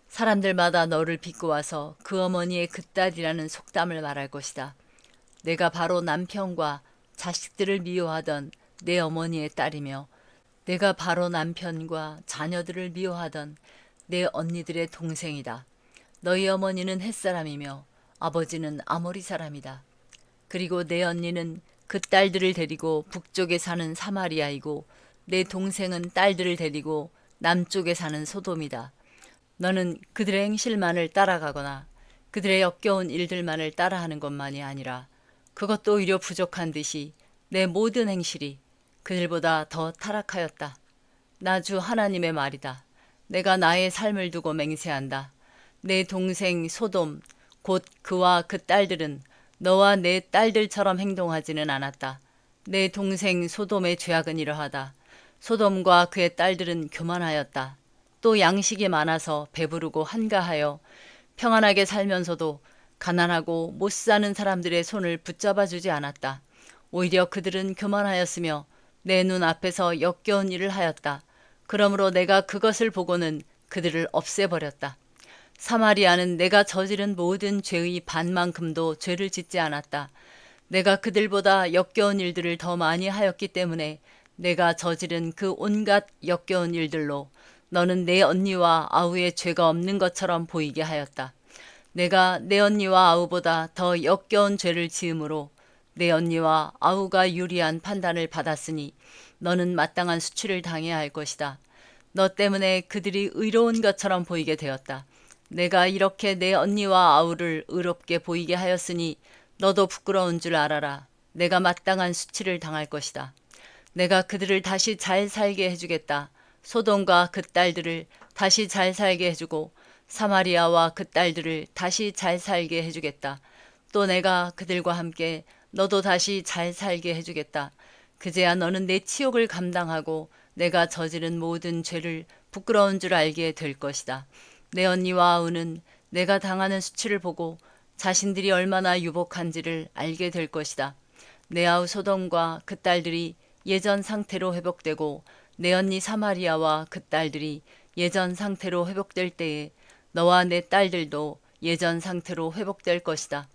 사람들마다 너를 비꼬아서 그 어머니의 그 딸이라는 속담을 말할 것이다. 내가 바로 남편과 자식들을 미워하던 내 어머니의 딸이며 내가 바로 남편과 자녀들을 미워하던 내 언니들의 동생이다. 너희 어머니는 햇사람이며 아버지는 아모리 사람이다. 그리고 내 언니는 그 딸들을 데리고 북쪽에 사는 사마리아이고 내 동생은 딸들을 데리고 남쪽에 사는 소돔이다. 너는 그들의 행실만을 따라가거나 그들의 역겨운 일들만을 따라하는 것만이 아니라 그것도 오히려 부족한 듯이 내 모든 행실이 그들보다 더 타락하였다. 나 주 하나님의 말이다. 내가 나의 삶을 두고 맹세한다. 내 동생 소돔 곧 그와 그 딸들은 너와 내 딸들처럼 행동하지는 않았다. 내 동생 소돔의 죄악은 이러하다. 소돔과 그의 딸들은 교만하였다. 또 양식이 많아서 배부르고 한가하여 평안하게 살면서도 가난하고 못 사는 사람들의 손을 붙잡아 주지 않았다. 오히려 그들은 교만하였으며 내 눈 앞에서 역겨운 일을 하였다. 그러므로 내가 그것을 보고는 그들을 없애버렸다. 사마리아는 내가 저지른 모든 죄의 반만큼도 죄를 짓지 않았다. 내가 그들보다 역겨운 일들을 더 많이 하였기 때문에 내가 저지른 그 온갖 역겨운 일들로 너는 내 언니와 아우의 죄가 없는 것처럼 보이게 하였다. 내가 내 언니와 아우보다 더 역겨운 죄를 지음으로 내 언니와 아우가 유리한 판단을 받았으니 너는 마땅한 수치를 당해야 할 것이다. 너 때문에 그들이 의로운 것처럼 보이게 되었다. 내가 이렇게 내 언니와 아우를 의롭게 보이게 하였으니 너도 부끄러운 줄 알아라. 내가 마땅한 수치를 당할 것이다. 내가 그들을 다시 잘 살게 해주겠다. 소돔과 그 딸들을 다시 잘 살게 해주고 사마리아와 그 딸들을 다시 잘 살게 해주겠다. 또 내가 그들과 함께 너도 다시 잘 살게 해주겠다. 그제야 너는 내 치욕을 감당하고 내가 저지른 모든 죄를 부끄러운 줄 알게 될 것이다. 내 언니와 아우는 내가 당하는 수치를 보고 자신들이 얼마나 유복한지를 알게 될 것이다. 내 아우 소돔과 그 딸들이 예전 상태로 회복되고 내 언니 사마리아와 그 딸들이 예전 상태로 회복될 때에 너와 내 딸들도 예전 상태로 회복될 것이다.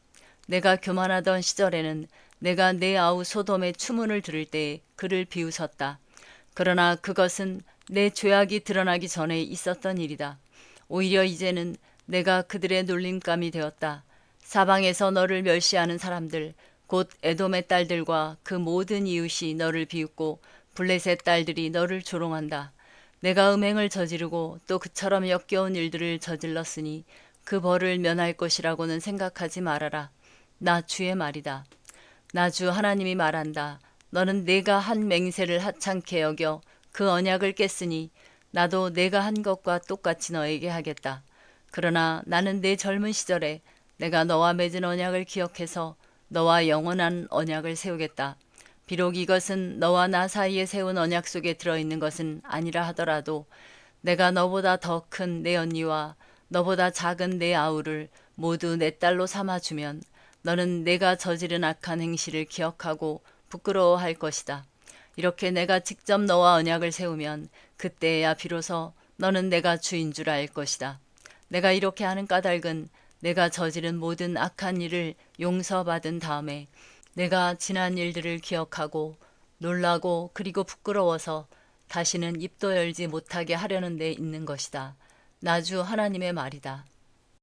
내가 교만하던 시절에는 내가 내 아우 소돔의 추문을 들을 때에 그를 비웃었다. 그러나 그것은 내 죄악이 드러나기 전에 있었던 일이다. 오히려 이제는 내가 그들의 놀림감이 되었다. 사방에서 너를 멸시하는 사람들, 곧 에돔의 딸들과 그 모든 이웃이 너를 비웃고 블레셋 딸들이 너를 조롱한다. 내가 음행을 저지르고 또 그처럼 역겨운 일들을 저질렀으니 그 벌을 면할 것이라고는 생각하지 말아라. 나 주의 말이다. 나 주 하나님이 말한다. 너는 내가 한 맹세를 하찮게 여겨 그 언약을 깼으니 나도 내가 한 것과 똑같이 너에게 하겠다. 그러나 나는 내 젊은 시절에 내가 너와 맺은 언약을 기억해서 너와 영원한 언약을 세우겠다. 비록 이것은 너와 나 사이에 세운 언약 속에 들어있는 것은 아니라 하더라도 내가 너보다 더 큰 내 언니와 너보다 작은 내 아우를 모두 내 딸로 삼아주면 너는 내가 저지른 악한 행실을 기억하고 부끄러워할 것이다. 이렇게 내가 직접 너와 언약을 세우면 그때야 비로소 너는 내가 주인 줄 알 것이다. 내가 이렇게 하는 까닭은 내가 저지른 모든 악한 일을 용서받은 다음에 내가 지난 일들을 기억하고 놀라고 그리고 부끄러워서 다시는 입도 열지 못하게 하려는 데 있는 것이다. 나 주 하나님의 말이다.